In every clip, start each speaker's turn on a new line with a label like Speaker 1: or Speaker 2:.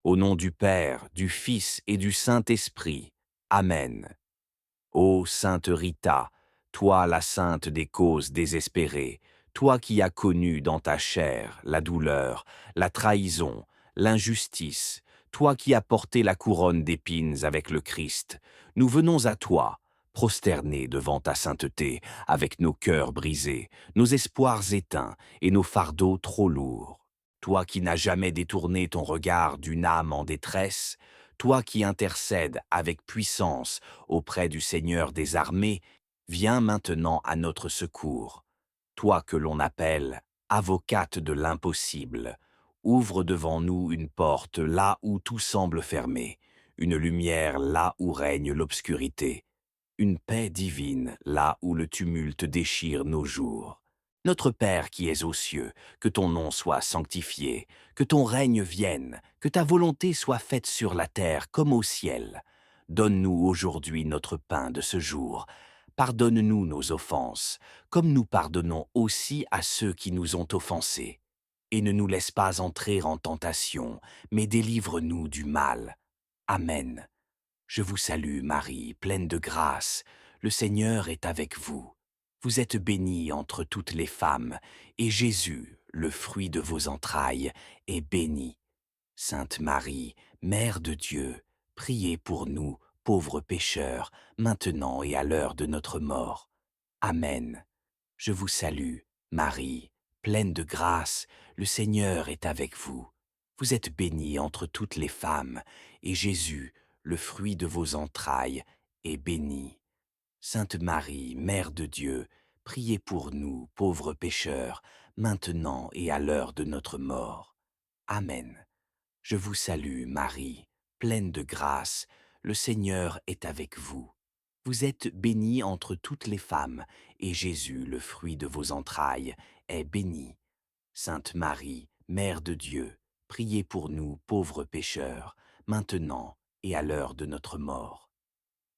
Speaker 1: Au nom du Père, du Fils et du Saint-Esprit. Amen. Ô Sainte Rita, toi la sainte des causes désespérées, toi qui as connu dans ta chair la douleur, la trahison, l'injustice, toi qui as porté la couronne d'épines avec le Christ, nous venons à toi, prosternés devant ta sainteté, avec nos cœurs brisés, nos espoirs éteints et nos fardeaux trop lourds. Toi qui n'as jamais détourné ton regard d'une âme en détresse, toi qui intercèdes avec puissance auprès du Seigneur des armées, viens maintenant à notre secours. Toi que l'on appelle avocate de l'impossible, ouvre devant nous une porte là où tout semble fermé, une lumière là où règne l'obscurité, une paix divine là où le tumulte déchire nos jours. Notre Père qui es aux cieux, que ton nom soit sanctifié, que ton règne vienne, que ta volonté soit faite sur la terre comme au ciel. Donne-nous aujourd'hui notre pain de ce jour. Pardonne-nous nos offenses, comme nous pardonnons aussi à ceux qui nous ont offensés. Et ne nous laisse pas entrer en tentation, mais délivre-nous du mal. Amen. Je vous salue Marie, pleine de grâce, le Seigneur est avec vous. Vous êtes bénie entre toutes les femmes, et Jésus, le fruit de vos entrailles, est béni. Sainte Marie, Mère de Dieu, priez pour nous, pauvres pécheurs, maintenant et à l'heure de notre mort. Amen. Je vous salue, Marie, pleine de grâce, le Seigneur est avec vous. Vous êtes bénie entre toutes les femmes, et Jésus, le fruit de vos entrailles, est béni. Sainte Marie, Mère de Dieu, priez pour nous, pauvres pécheurs, maintenant et à l'heure de notre mort. Amen. Je vous salue, Marie, pleine de grâce, le Seigneur est avec vous. Vous êtes bénie entre toutes les femmes, et Jésus, le fruit de vos entrailles, est béni. Sainte Marie, Mère de Dieu, priez pour nous, pauvres pécheurs, maintenant et à l'heure de notre mort.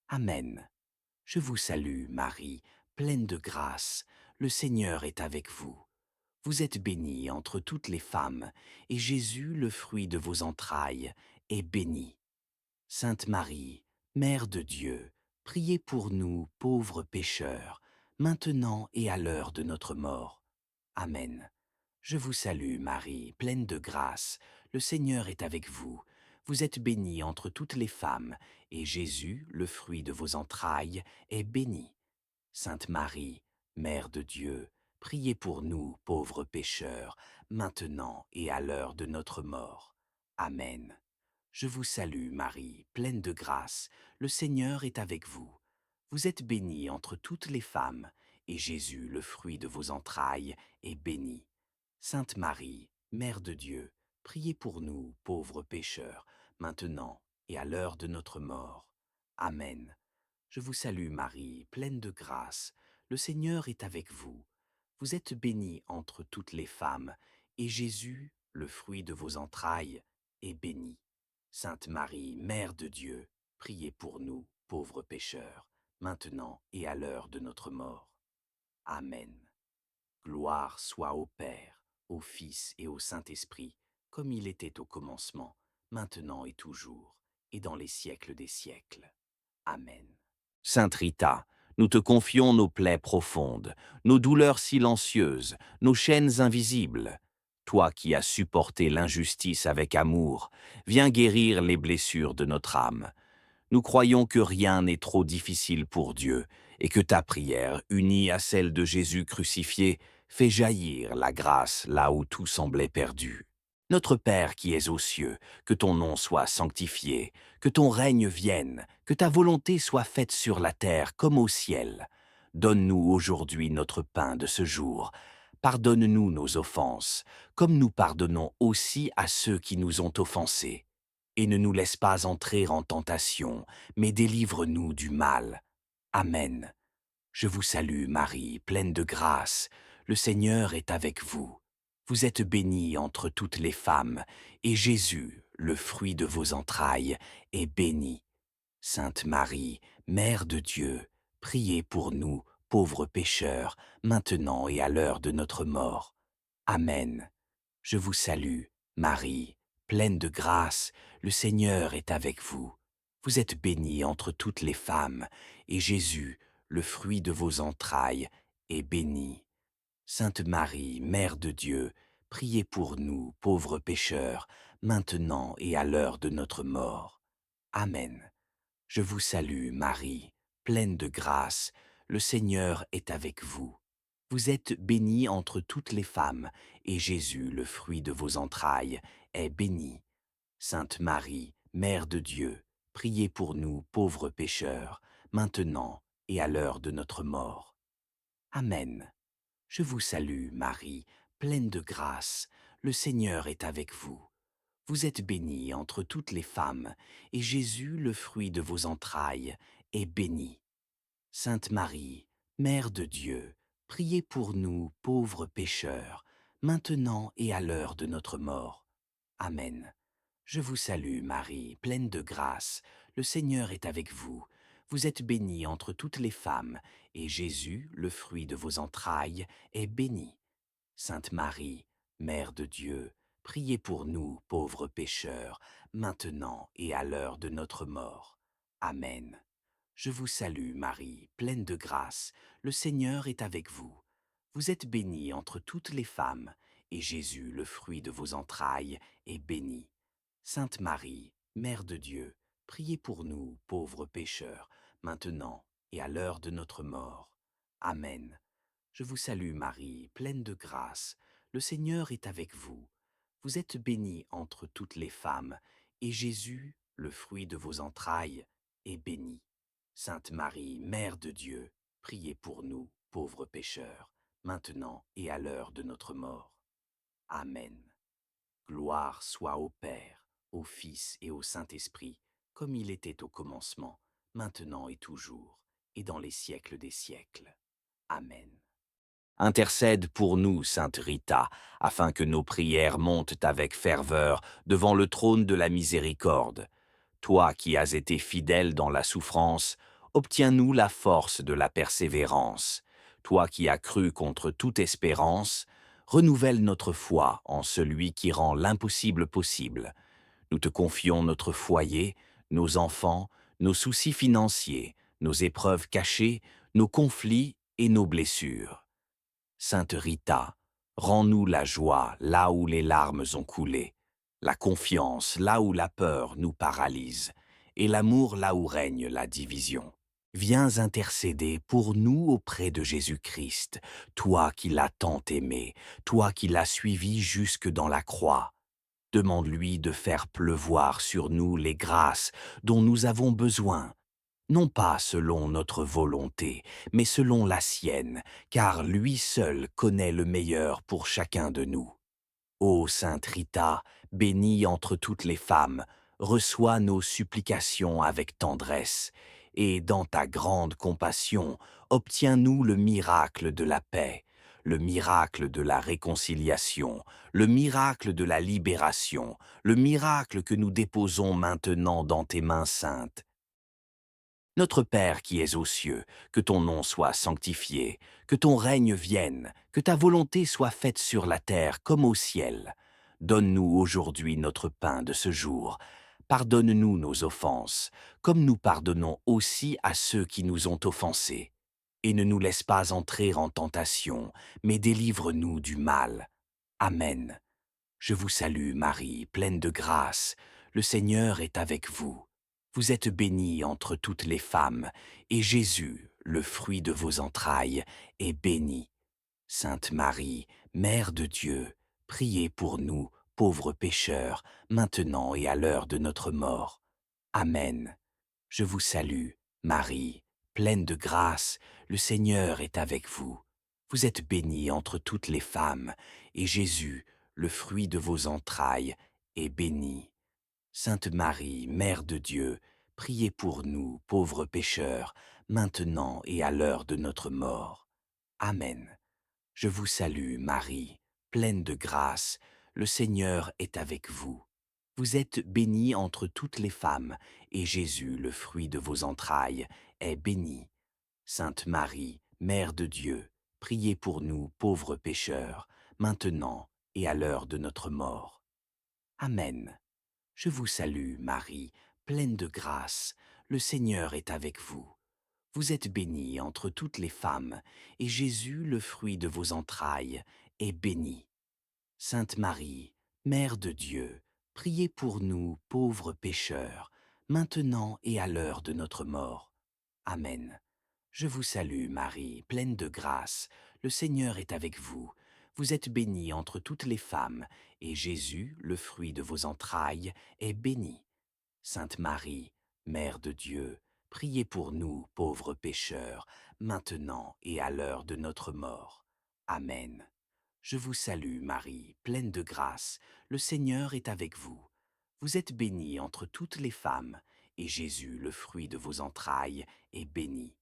Speaker 1: Amen. Je vous salue, Marie, pleine de grâce, le Seigneur est avec vous. Vous êtes bénie entre toutes les femmes, et Jésus, le fruit de vos entrailles, est béni. Sainte Marie, Mère de Dieu, priez pour nous, pauvres pécheurs, maintenant et à l'heure de notre mort. Amen. Je vous salue, Marie, pleine de grâce, le Seigneur est avec vous. Vous êtes bénie entre toutes les femmes, et Jésus, le fruit de vos entrailles, est béni. Sainte Marie, Mère de Dieu, priez pour nous, pauvres pécheurs, maintenant et à l'heure de notre mort. Amen. Je vous salue, Marie, pleine de grâce, le Seigneur est avec vous. Vous êtes bénie entre toutes les femmes, et Jésus, le fruit de vos entrailles, est béni. Sainte Marie, Mère de Dieu, priez pour nous, pauvres pécheurs, maintenant et à l'heure de notre mort. Amen. Je vous salue Marie, pleine de grâce, le Seigneur est avec vous. Vous êtes bénie entre toutes les femmes, et Jésus, le fruit de vos entrailles, est béni. Sainte Marie, Mère de Dieu, priez pour nous, pauvres pécheurs, maintenant et à l'heure de notre mort. Amen. Gloire soit au Père, au Fils et au Saint-Esprit, comme il était au commencement, maintenant et toujours, et dans les siècles des siècles. Amen. Sainte Rita, nous te confions nos plaies profondes, nos douleurs silencieuses, nos chaînes invisibles. Toi qui as supporté l'injustice avec amour, viens guérir les blessures de notre âme. Nous croyons que rien n'est trop difficile pour Dieu et que ta prière, unie à celle de Jésus crucifié, fait jaillir la grâce là où tout semblait perdu. Notre Père qui es aux cieux, que ton nom soit sanctifié, que ton règne vienne, que ta volonté soit faite sur la terre comme au ciel. Donne-nous aujourd'hui notre pain de ce jour. Pardonne-nous nos offenses, comme nous pardonnons aussi à ceux qui nous ont offensés. Et ne nous laisse pas entrer en tentation, mais délivre-nous du mal. Amen. Je vous salue Marie, pleine de grâce, le Seigneur est avec vous. Vous êtes bénie entre toutes les femmes, et Jésus, le fruit de vos entrailles, est béni. Sainte Marie, Mère de Dieu, priez pour nous, pauvres pécheurs, maintenant et à l'heure de notre mort. Amen. Je vous salue, Marie, pleine de grâce, le Seigneur est avec vous. Vous êtes bénie entre toutes les femmes, et Jésus, le fruit de vos entrailles, est béni. Sainte Marie, Mère de Dieu, priez pour nous, pauvres pécheurs, maintenant et à l'heure de notre mort. Amen. Je vous salue, Marie, pleine de grâce, le Seigneur est avec vous. Vous êtes bénie entre toutes les femmes, et Jésus, le fruit de vos entrailles, est béni. Sainte Marie, Mère de Dieu, priez pour nous, pauvres pécheurs, maintenant et à l'heure de notre mort. Amen. Je vous salue, Marie, pleine de grâce, le Seigneur est avec vous. Vous êtes bénie entre toutes les femmes, et Jésus, le fruit de vos entrailles, est béni. Sainte Marie, Mère de Dieu, priez pour nous, pauvres pécheurs, maintenant et à l'heure de notre mort. Amen. Je vous salue, Marie, pleine de grâce, le Seigneur est avec vous. Vous êtes bénie entre toutes les femmes, et Jésus, le fruit de vos entrailles, est béni. Sainte Marie, Mère de Dieu, priez pour nous, pauvres pécheurs, maintenant et à l'heure de notre mort. Amen. Je vous salue, Marie, pleine de grâce, le Seigneur est avec vous. Vous êtes bénie entre toutes les femmes, et Jésus, le fruit de vos entrailles, est béni. Sainte Marie, Mère de Dieu, priez pour nous, pauvres pécheurs, maintenant et à l'heure de notre mort. Amen. Je vous salue, Marie, pleine de grâce, le Seigneur est avec vous. Vous êtes bénie entre toutes les femmes, et Jésus, le fruit de vos entrailles, est béni. Sainte Marie, Mère de Dieu, priez pour nous, pauvres pécheurs, maintenant et à l'heure de notre mort. Amen. Gloire soit au Père, au Fils et au Saint-Esprit, comme il était au commencement, maintenant et toujours, et dans les siècles des siècles. Amen. Intercède pour nous, Sainte Rita, afin que nos prières montent avec ferveur devant le trône de la miséricorde. Toi qui as été fidèle dans la souffrance, obtiens-nous la force de la persévérance. Toi qui as cru contre toute espérance, renouvelle notre foi en celui qui rend l'impossible possible. Nous te confions notre foyer, nos enfants, nos soucis financiers, nos épreuves cachées, nos conflits et nos blessures. Sainte Rita, rends-nous la joie là où les larmes ont coulé, la confiance là où la peur nous paralyse, et l'amour là où règne la division. Viens intercéder pour nous auprès de Jésus-Christ, toi qui l'as tant aimé, toi qui l'as suivi jusque dans la croix. Demande-lui de faire pleuvoir sur nous les grâces dont nous avons besoin, non pas selon notre volonté, mais selon la sienne, car lui seul connaît le meilleur pour chacun de nous. Ô Sainte Rita, bénie entre toutes les femmes, reçois nos supplications avec tendresse, et dans ta grande compassion, obtiens-nous le miracle de la paix, le miracle de la réconciliation, le miracle de la libération, le miracle que nous déposons maintenant dans tes mains saintes. Notre Père qui es aux cieux, que ton nom soit sanctifié, que ton règne vienne, que ta volonté soit faite sur la terre comme au ciel. Donne-nous aujourd'hui notre pain de ce jour. Pardonne-nous nos offenses, comme nous pardonnons aussi à ceux qui nous ont offensés. Et ne nous laisse pas entrer en tentation, mais délivre-nous du mal. Amen. Je vous salue, Marie, pleine de grâce. Le Seigneur est avec vous. Vous êtes bénie entre toutes les femmes, et Jésus, le fruit de vos entrailles, est béni. Sainte Marie, Mère de Dieu, priez pour nous, pauvres pécheurs, maintenant et à l'heure de notre mort. Amen. Je vous salue, Marie, pleine de grâce, le Seigneur est avec vous. Vous êtes bénie entre toutes les femmes, et Jésus, le fruit de vos entrailles, est béni. Sainte Marie, Mère de Dieu, priez pour nous, pauvres pécheurs, maintenant et à l'heure de notre mort. Amen. Je vous salue, Marie, pleine de grâce, le Seigneur est avec vous. Vous êtes bénie entre toutes les femmes, et Jésus, le fruit de vos entrailles, est béni. Sainte Marie, Mère de Dieu, priez pour nous, pauvres pécheurs, maintenant et à l'heure de notre mort. Amen. Je vous salue, Marie, pleine de grâce, le Seigneur est avec vous. Vous êtes bénie entre toutes les femmes, et Jésus, le fruit de vos entrailles, est béni. Sainte Marie, Mère de Dieu, priez pour nous, pauvres pécheurs, maintenant et à l'heure de notre mort. Amen. Je vous salue, Marie, pleine de grâce, le Seigneur est avec vous. Vous êtes bénie entre toutes les femmes, et Jésus, le fruit de vos entrailles, est béni. Sainte Marie, Mère de Dieu, priez pour nous, pauvres pécheurs, maintenant et à l'heure de notre mort. Amen. Je vous salue, Marie, pleine de grâce, le Seigneur est avec vous. Vous êtes bénie entre toutes les femmes, et Jésus, le fruit de vos entrailles, est béni.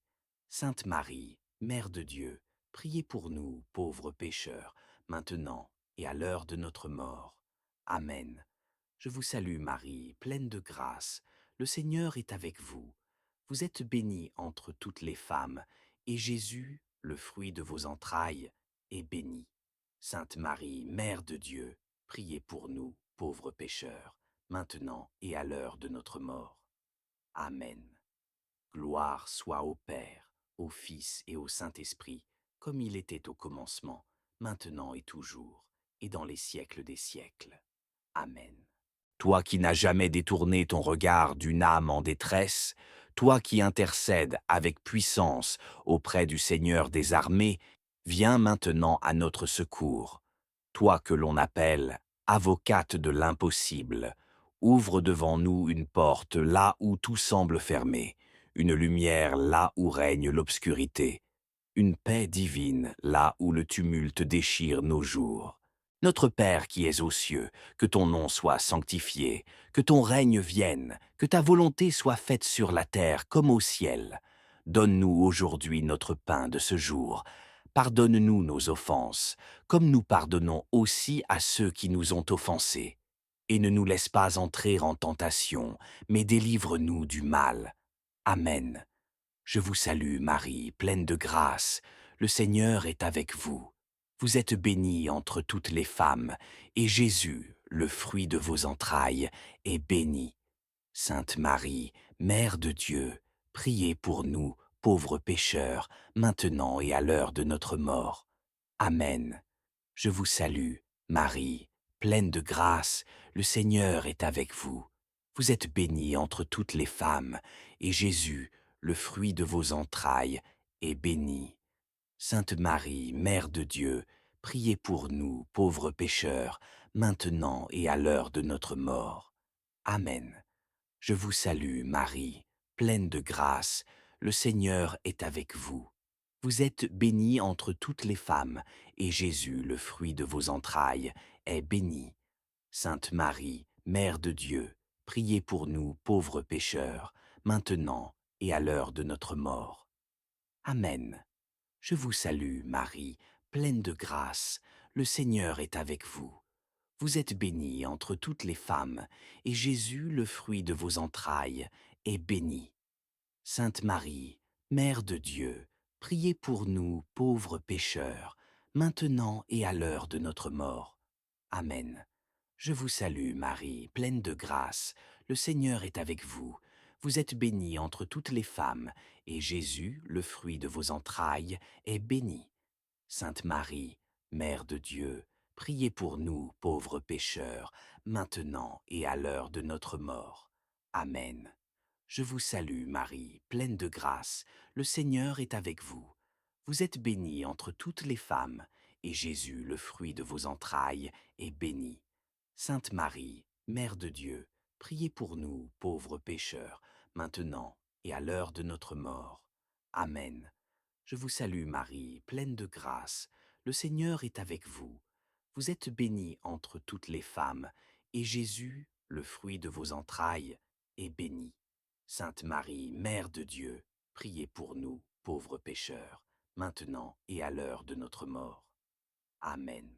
Speaker 1: Sainte Marie, Mère de Dieu, priez pour nous, pauvres pécheurs, maintenant et à l'heure de notre mort. Amen. Je vous salue Marie, pleine de grâce, le Seigneur est avec vous. Vous êtes bénie entre toutes les femmes, et Jésus, le fruit de vos entrailles, est béni. Sainte Marie, Mère de Dieu, priez pour nous, pauvres pécheurs, maintenant et à l'heure de notre mort. Amen. Gloire soit au Père, au Fils et au Saint-Esprit, comme il était au commencement, maintenant et toujours, et dans les siècles des siècles. Amen. Toi qui n'as jamais détourné ton regard d'une âme en détresse, toi qui intercèdes avec puissance auprès du Seigneur des armées, viens maintenant à notre secours. Toi que l'on appelle avocate de l'impossible, ouvre devant nous une porte là où tout semble fermé, une lumière là où règne l'obscurité, une paix divine là où le tumulte déchire nos jours. Notre Père qui es aux cieux, que ton nom soit sanctifié, que ton règne vienne, que ta volonté soit faite sur la terre comme au ciel. Donne-nous aujourd'hui notre pain de ce jour. Pardonne-nous nos offenses, comme nous pardonnons aussi à ceux qui nous ont offensés. Et ne nous laisse pas entrer en tentation, mais délivre-nous du mal. Amen. Je vous salue Marie, pleine de grâce, le Seigneur est avec vous. Vous êtes bénie entre toutes les femmes, et Jésus, le fruit de vos entrailles, est béni. Sainte Marie, Mère de Dieu, priez pour nous, pauvres pécheurs, maintenant et à l'heure de notre mort. Amen. Je vous salue, Marie, pleine de grâce, le Seigneur est avec vous. Vous êtes bénie entre toutes les femmes, et Jésus, le fruit de vos entrailles, est béni. Sainte Marie, Mère de Dieu, priez pour nous, pauvres pécheurs, maintenant et à l'heure de notre mort. Amen. Je vous salue, Marie, pleine de grâce, le Seigneur est avec vous. Vous êtes bénie entre toutes les femmes, et Jésus, le fruit de vos entrailles, est béni. Sainte Marie, Mère de Dieu, priez pour nous, pauvres pécheurs, maintenant et à l'heure de notre mort. Amen. Je vous salue, Marie, pleine de grâce, le Seigneur est avec vous. Vous êtes bénie entre toutes les femmes, et Jésus, le fruit de vos entrailles, est béni. Sainte Marie, Mère de Dieu, priez pour nous, pauvres pécheurs, maintenant et à l'heure de notre mort. Amen. Je vous salue, Marie, pleine de grâce, le Seigneur est avec vous. Vous êtes bénie entre toutes les femmes, et Jésus, le fruit de vos entrailles, est béni. Sainte Marie, Mère de Dieu, priez pour nous, pauvres pécheurs, maintenant et à l'heure de notre mort. Amen. Je vous salue, Marie, pleine de grâce, le Seigneur est avec vous. Vous êtes bénie entre toutes les femmes, et Jésus, le fruit de vos entrailles, est béni. Sainte Marie, Mère de Dieu, priez pour nous, pauvres pécheurs, maintenant et à l'heure de notre mort. Amen. Je vous salue Marie, pleine de grâce, le Seigneur est avec vous. Vous êtes bénie entre toutes les femmes, et Jésus, le fruit de vos entrailles, est béni. Sainte Marie, Mère de Dieu, priez pour nous, pauvres pécheurs, maintenant et à l'heure de notre mort. Amen.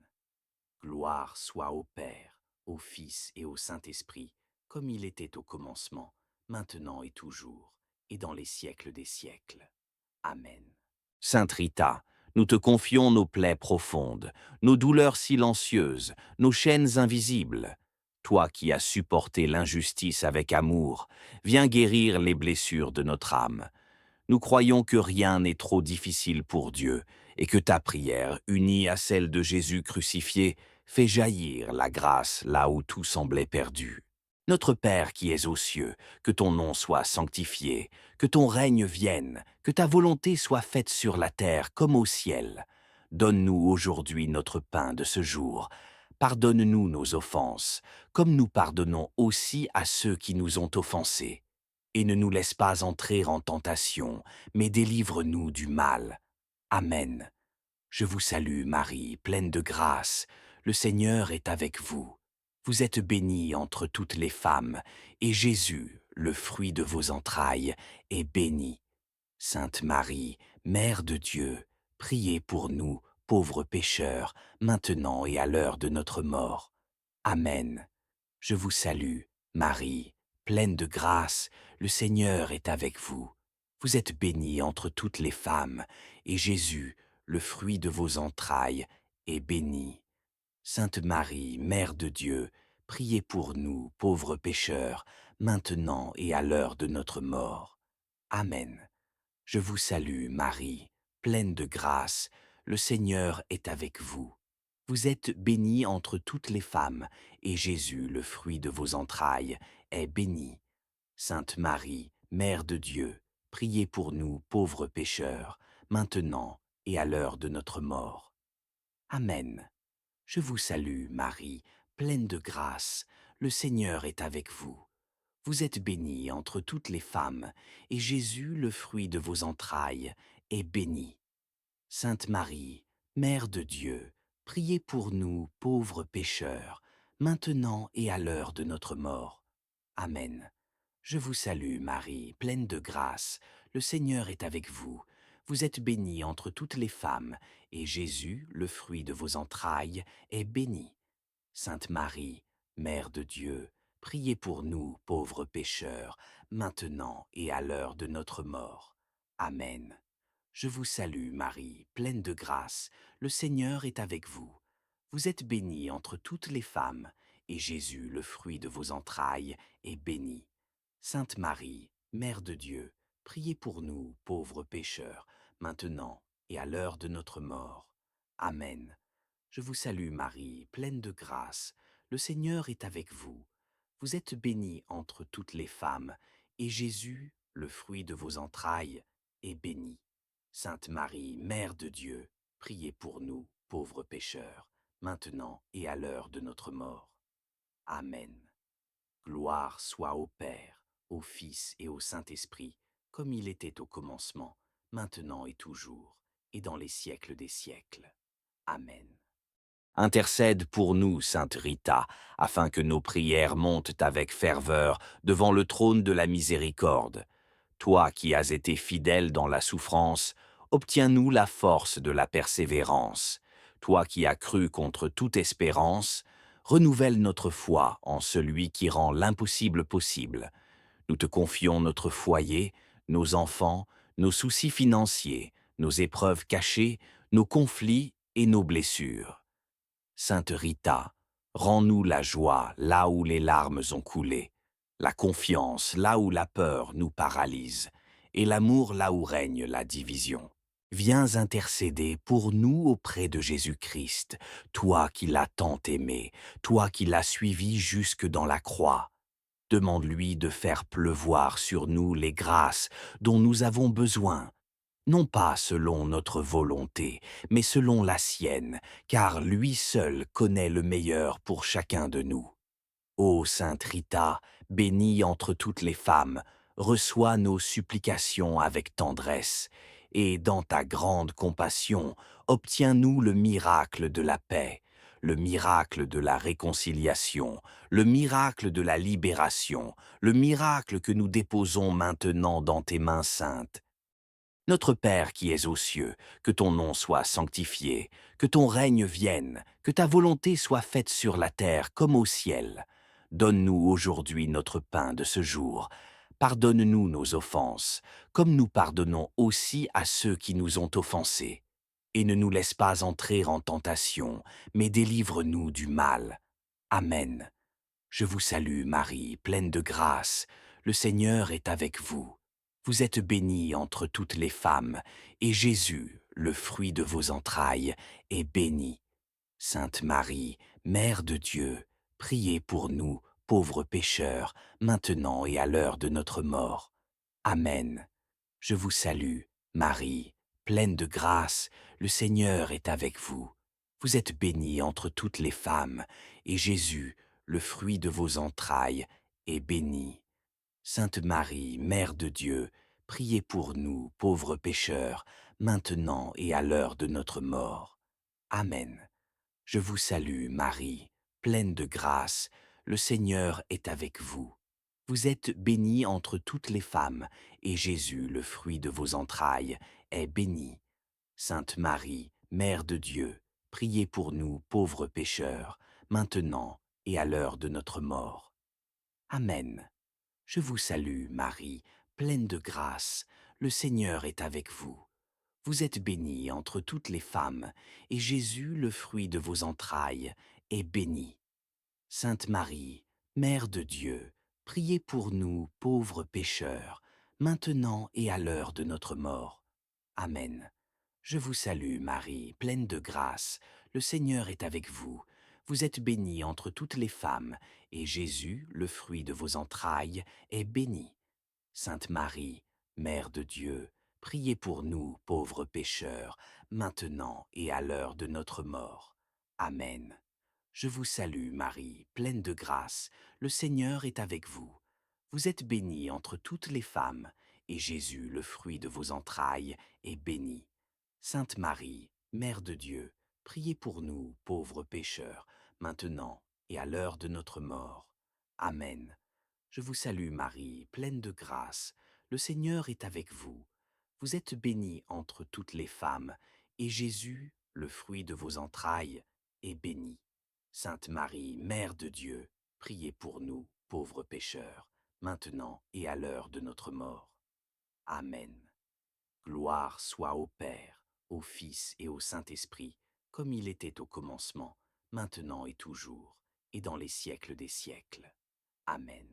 Speaker 1: Gloire soit au Père, au Fils et au Saint-Esprit, comme il était au commencement, maintenant et toujours, et dans les siècles des siècles. Amen. Sainte Rita, nous te confions nos plaies profondes, nos douleurs silencieuses, nos chaînes invisibles. toi qui as supporté l'injustice avec amour, viens guérir les blessures de notre âme. Nous croyons que rien n'est trop difficile pour Dieu et que ta prière, unie à celle de Jésus crucifié, fait jaillir la grâce là où tout semblait perdu. Notre Père qui es aux cieux, que ton nom soit sanctifié, que ton règne vienne, que ta volonté soit faite sur la terre comme au ciel. Donne-nous aujourd'hui notre pain de ce jour. Pardonne-nous nos offenses, comme nous pardonnons aussi à ceux qui nous ont offensés. Et ne nous laisse pas entrer en tentation, mais délivre-nous du mal. Amen. Je vous salue Marie, pleine de grâce, le Seigneur est avec vous. Vous êtes bénie entre toutes les femmes, et Jésus, le fruit de vos entrailles, est béni. Sainte Marie, Mère de Dieu, priez pour nous, pauvres pécheurs, maintenant et à l'heure de notre mort. Amen. Je vous salue, Marie, pleine de grâce, le Seigneur est avec vous. Vous êtes bénie entre toutes les femmes, et Jésus, le fruit de vos entrailles, est béni. Sainte Marie, Mère de Dieu, priez pour nous, pauvres pécheurs, maintenant et à l'heure de notre mort. Amen. Je vous salue, Marie, pleine de grâce, le Seigneur est avec vous. Vous êtes bénie entre toutes les femmes, et Jésus, le fruit de vos entrailles, est béni. Sainte Marie, Mère de Dieu, priez pour nous, pauvres pécheurs, maintenant et à l'heure de notre mort. Amen. Je vous salue, Marie, pleine de grâce, le Seigneur est avec vous. Vous êtes bénie entre toutes les femmes, et Jésus, le fruit de vos entrailles, est béni. Sainte Marie, Mère de Dieu, priez pour nous, pauvres pécheurs, maintenant et à l'heure de notre mort. Amen. Je vous salue, Marie, pleine de grâce, le Seigneur est avec vous. Vous êtes bénie entre toutes les femmes, et Jésus, le fruit de vos entrailles, est béni. Sainte Marie, Mère de Dieu, priez pour nous, pauvres pécheurs, maintenant et à l'heure de notre mort. Amen. Je vous salue, Marie, pleine de grâce, le Seigneur est avec vous. Vous êtes bénie entre toutes les femmes, et Jésus, le fruit de vos entrailles, est béni. Sainte Marie, Mère de Dieu, priez pour nous, pauvres pécheurs, maintenant et à l'heure de notre mort. Amen. Je vous salue Marie, pleine de grâce, le Seigneur est avec vous. Vous êtes bénie entre toutes les femmes, et Jésus, le fruit de vos entrailles, est béni. Sainte Marie, Mère de Dieu, priez pour nous, pauvres pécheurs, maintenant et à l'heure de notre mort. Amen. Gloire soit au Père, au Fils et au Saint-Esprit, comme il était au commencement, maintenant et toujours, et dans les siècles des siècles. Amen. Intercède pour nous, Sainte Rita, afin que nos prières montent avec ferveur devant le trône de la miséricorde. Toi qui as été fidèle dans la souffrance, obtiens-nous la force de la persévérance. Toi qui as cru contre toute espérance, renouvelle notre foi en celui qui rend l'impossible possible. Nous te confions notre foyer, nos enfants, nos soucis financiers, nos épreuves cachées, nos conflits et nos blessures. Sainte Rita, rends-nous la joie là où les larmes ont coulé, la confiance là où la peur nous paralyse, et l'amour là où règne la division. Viens intercéder pour nous auprès de Jésus-Christ, toi qui l'as tant aimé, toi qui l'as suivi jusque dans la croix. Demande-lui de faire pleuvoir sur nous les grâces dont nous avons besoin, non pas selon notre volonté, mais selon la sienne, car lui seul connaît le meilleur pour chacun de nous. Ô Sainte Rita, bénie entre toutes les femmes, reçois nos supplications avec tendresse, et dans ta grande compassion, obtiens-nous le miracle de la paix, le miracle de la réconciliation, le miracle de la libération, le miracle que nous déposons maintenant dans tes mains saintes. Notre Père qui es aux cieux, que ton nom soit sanctifié, que ton règne vienne, que ta volonté soit faite sur la terre comme au ciel. Donne-nous aujourd'hui notre pain de ce jour. Pardonne-nous nos offenses, comme nous pardonnons aussi à ceux qui nous ont offensés. Et ne nous laisse pas entrer en tentation, mais délivre-nous du mal. Amen. Je vous salue Marie, pleine de grâce, le Seigneur est avec vous. Vous êtes bénie entre toutes les femmes, et Jésus, le fruit de vos entrailles, est béni. Sainte Marie, Mère de Dieu, priez pour nous, pauvres pécheurs, maintenant et à l'heure de notre mort. Amen. Je vous salue, Marie, pleine de grâce, le Seigneur est avec vous. Vous êtes bénie entre toutes les femmes, et Jésus, le fruit de vos entrailles, est béni. Sainte Marie, Mère de Dieu, priez pour nous, pauvres pécheurs, maintenant et à l'heure de notre mort. Amen. Je vous salue, Marie, pleine de grâce, le Seigneur est avec vous. Vous êtes bénie entre toutes les femmes, et Jésus, le fruit de vos entrailles, est béni. Sainte Marie, Mère de Dieu, priez pour nous, pauvres pécheurs, maintenant et à l'heure de notre mort. Amen. Je vous salue, Marie, pleine de grâce, le Seigneur est avec vous. Vous êtes bénie entre toutes les femmes, et Jésus, le fruit de vos entrailles, est béni. Sainte Marie, Mère de Dieu, priez pour nous, pauvres pécheurs, maintenant et à l'heure de notre mort. Amen. Je vous salue, Marie, pleine de grâce, le Seigneur est avec vous. Vous êtes bénie entre toutes les femmes, et Jésus, le fruit de vos entrailles, est béni. Sainte Marie, Mère de Dieu, priez pour nous, pauvres pécheurs, maintenant et à l'heure de notre mort. Amen. Je vous salue, Marie, pleine de grâce, le Seigneur est avec vous. Vous êtes bénie entre toutes les femmes, et Jésus, le fruit de vos entrailles, est béni. Sainte Marie, Mère de Dieu, priez pour nous, pauvres pécheurs, maintenant et à l'heure de notre mort. Amen. Je vous salue Marie, pleine de grâce, le Seigneur est avec vous. Vous êtes bénie entre toutes les femmes, et Jésus, le fruit de vos entrailles, est béni. Sainte Marie, Mère de Dieu, priez pour nous, pauvres pécheurs, maintenant et à l'heure de notre mort. Amen. Gloire soit au Père, au Fils et au Saint-Esprit, comme il était au commencement, maintenant et toujours, et dans les siècles des siècles. Amen.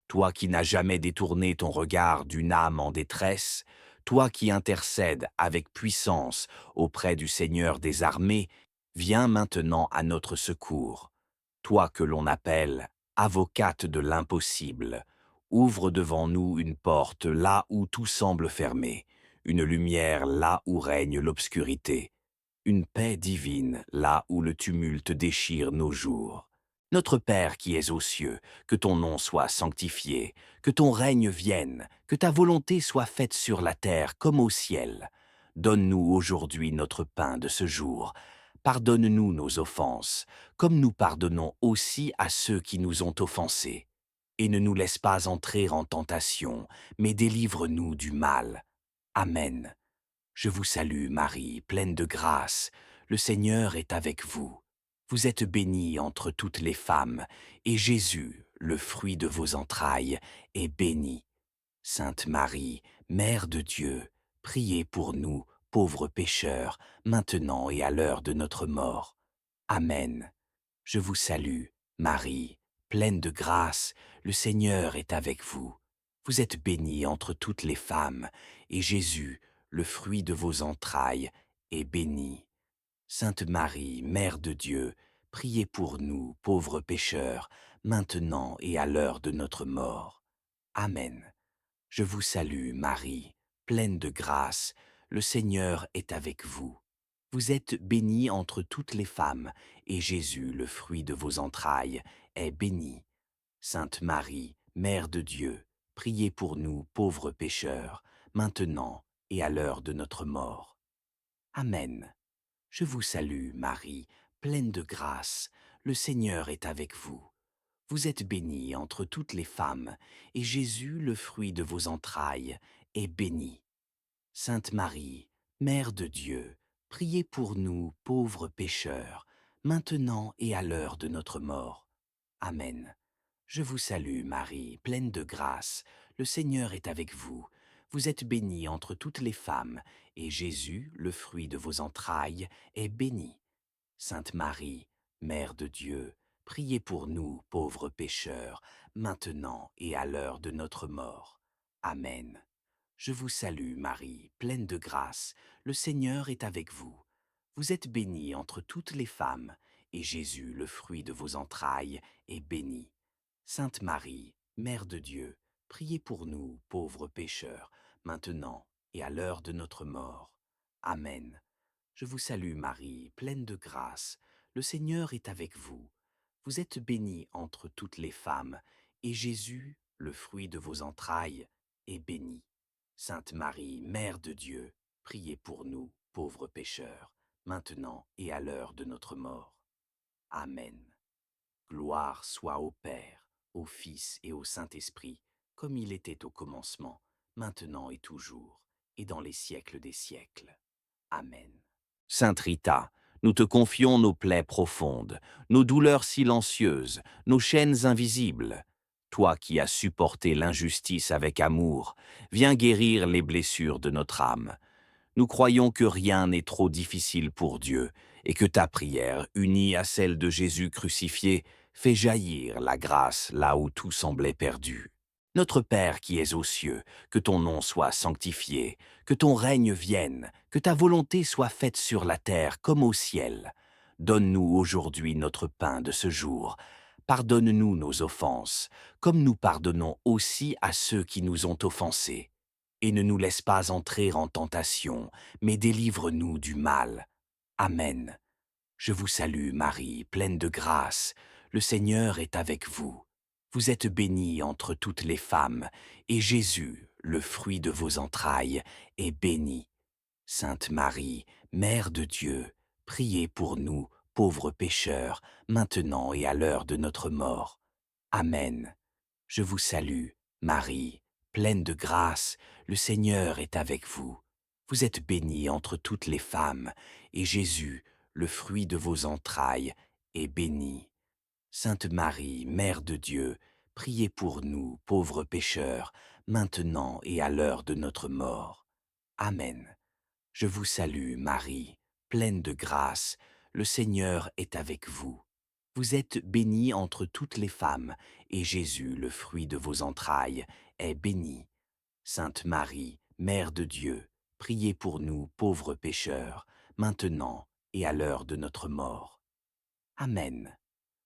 Speaker 1: Toi qui n'as jamais détourné ton regard d'une âme en détresse, toi qui intercèdes avec puissance auprès du Seigneur des armées, viens maintenant à notre secours. Toi que l'on appelle avocate de l'impossible, ouvre devant nous une porte là où tout semble fermé, une lumière là où règne l'obscurité, une paix divine là où le tumulte déchire nos jours. Notre Père qui es aux cieux, que ton nom soit sanctifié, que ton règne vienne, que ta volonté soit faite sur la terre comme au ciel. Donne-nous aujourd'hui notre pain de ce jour. Pardonne-nous nos offenses, comme nous pardonnons aussi à ceux qui nous ont offensés. Et ne nous laisse pas entrer en tentation, mais délivre-nous du mal. Amen. Je vous salue Marie, pleine de grâce, le Seigneur est avec vous. Vous êtes bénie entre toutes les femmes, et Jésus, le fruit de vos entrailles, est béni. Sainte Marie, Mère de Dieu, priez pour nous, pauvres pécheurs, maintenant et à l'heure de notre mort. Amen. Je vous salue, Marie, pleine de grâce, le Seigneur est avec vous. Vous êtes bénie entre toutes les femmes, et Jésus, le fruit de vos entrailles, est béni. Sainte Marie, Mère de Dieu, priez pour nous, pauvres pécheurs, maintenant et à l'heure de notre mort. Amen. Je vous salue, Marie, pleine de grâce, le Seigneur est avec vous. Vous êtes bénie entre toutes les femmes, et Jésus, le fruit de vos entrailles, est béni. Sainte Marie, Mère de Dieu, priez pour nous, pauvres pécheurs, maintenant et à l'heure de notre mort. Amen. Je vous salue, Marie, pleine de grâce, le Seigneur est avec vous. Vous êtes bénie entre toutes les femmes, et Jésus, le fruit de vos entrailles, est béni. Sainte Marie, Mère de Dieu, priez pour nous, pauvres pécheurs, maintenant et à l'heure de notre mort. Amen. Je vous salue, Marie, pleine de grâce, le Seigneur est avec vous. Vous êtes bénie entre toutes les femmes, et Jésus, le fruit de vos entrailles, est béni. Sainte Marie, Mère de Dieu, priez pour nous, pauvres pécheurs, maintenant et à l'heure de notre mort. Amen. Je vous salue, Marie, pleine de grâce, le Seigneur est avec vous. Vous êtes bénie entre toutes les femmes, et Jésus, le fruit de vos entrailles, est béni. Sainte Marie, Mère de Dieu, priez pour nous, pauvres pécheurs, maintenant et à l'heure de notre mort. Amen. Je vous salue, Marie, pleine de grâce, le Seigneur est avec vous. Vous êtes bénie entre toutes les femmes, et Jésus, le fruit de vos entrailles, est béni. Sainte Marie, Mère de Dieu, priez pour nous, pauvres pécheurs, maintenant et à l'heure de notre mort. Amen. Gloire soit au Père, au Fils et au Saint-Esprit, comme il était au commencement, maintenant et toujours, et dans les siècles des siècles. Amen. Sainte Rita, nous te confions nos plaies profondes, nos douleurs silencieuses, nos chaînes invisibles. Toi qui as supporté l'injustice avec amour, viens guérir les blessures de notre âme. Nous croyons que rien n'est trop difficile pour Dieu et que ta prière, unie à celle de Jésus crucifié, fait jaillir la grâce là où tout semblait perdu. Notre Père qui es aux cieux, que ton nom soit sanctifié, que ton règne vienne, que ta volonté soit faite sur la terre comme au ciel. Donne-nous aujourd'hui notre pain de ce jour. Pardonne-nous nos offenses, comme nous pardonnons aussi à ceux qui nous ont offensés. Et ne nous laisse pas entrer en tentation, mais délivre-nous du mal. Amen. Je vous salue, Marie, pleine de grâce. Le Seigneur est avec vous. Vous êtes bénie entre toutes les femmes, et Jésus, le fruit de vos entrailles, est béni. Sainte Marie, Mère de Dieu, priez pour nous, pauvres pécheurs, maintenant et à l'heure de notre mort. Amen. Je vous salue, Marie, pleine de grâce, le Seigneur est avec vous. Vous êtes bénie entre toutes les femmes, et Jésus, le fruit de vos entrailles, est béni. Sainte Marie, Mère de Dieu, priez pour nous, pauvres pécheurs, maintenant et à l'heure de notre mort. Amen. Je vous salue, Marie, pleine de grâce, le Seigneur est avec vous. Vous êtes bénie entre toutes les femmes, et Jésus, le fruit de vos entrailles, est béni. Sainte Marie, Mère de Dieu, priez pour nous, pauvres pécheurs, maintenant et à l'heure de notre mort. Amen.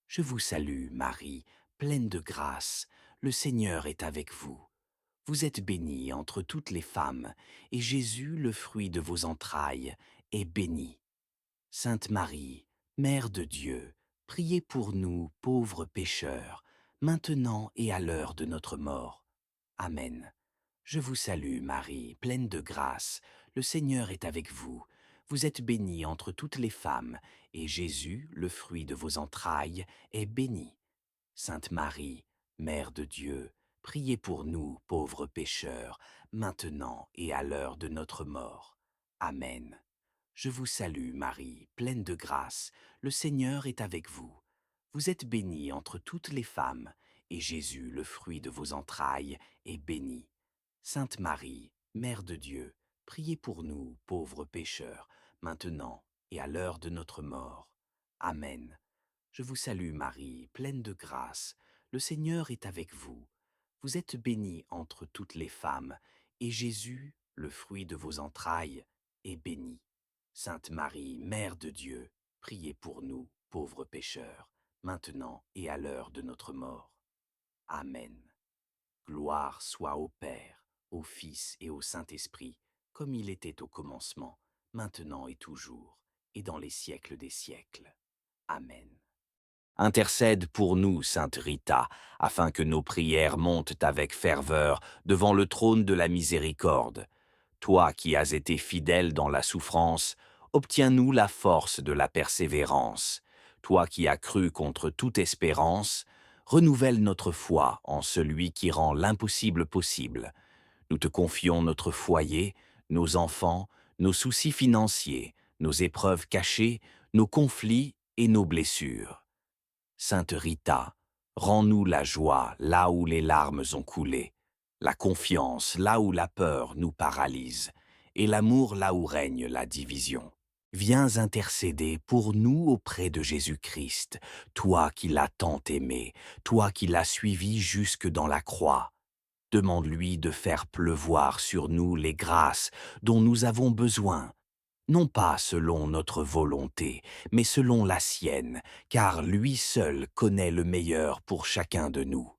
Speaker 1: Je vous salue, Marie, pleine de grâce, le Seigneur est avec vous. Vous êtes bénie entre toutes les femmes, et Jésus, le fruit de vos entrailles, est béni. Sainte Marie, Mère de Dieu, priez pour nous, pauvres pécheurs, maintenant et à l'heure de notre mort. Amen. Je vous salue, Marie, pleine de grâce, le Seigneur est avec vous. Vous êtes bénie entre toutes les femmes, et Jésus, le fruit de vos entrailles, est béni. Sainte Marie, Mère de Dieu, priez pour nous, pauvres pécheurs, maintenant et à l'heure de notre mort. Amen. Je vous salue, Marie, pleine de grâce, le Seigneur est avec vous. Vous êtes bénie entre toutes les femmes, et Jésus, le fruit de vos entrailles, est béni. Sainte Marie, Mère de Dieu, priez pour nous, pauvres pécheurs, maintenant et à l'heure de notre mort. Amen. Je vous salue, Marie, pleine de grâce, le Seigneur est avec vous. Vous êtes bénie entre toutes les femmes, et Jésus, le fruit de vos entrailles, est béni. Sainte Marie, Mère de Dieu, priez pour nous, pauvres pécheurs, maintenant et à l'heure de notre mort. Amen. Gloire soit au Père, au Fils et au Saint-Esprit, comme il était au commencement, maintenant et toujours, et dans les siècles des siècles. Amen. Intercède pour nous, Sainte Rita, afin que nos prières montent avec ferveur devant le trône de la miséricorde. Toi qui as été fidèle dans la souffrance, obtiens-nous la force de la persévérance. Toi qui as cru contre toute espérance, renouvelle notre foi en celui qui rend l'impossible possible. Nous te confions notre foyer, nos enfants, nos soucis financiers, nos épreuves cachées, nos conflits et nos blessures. Sainte Rita, rends-nous la joie là où les larmes ont coulé, la confiance là où la peur nous paralyse, et l'amour là où règne la division. viens intercéder pour nous auprès de Jésus-Christ, toi qui l'as tant aimé, toi qui l'as suivi jusque dans la croix. Demande-lui de faire pleuvoir sur nous les grâces dont nous avons besoin, non pas selon notre volonté, mais selon la sienne, car lui seul connaît le meilleur pour chacun de nous.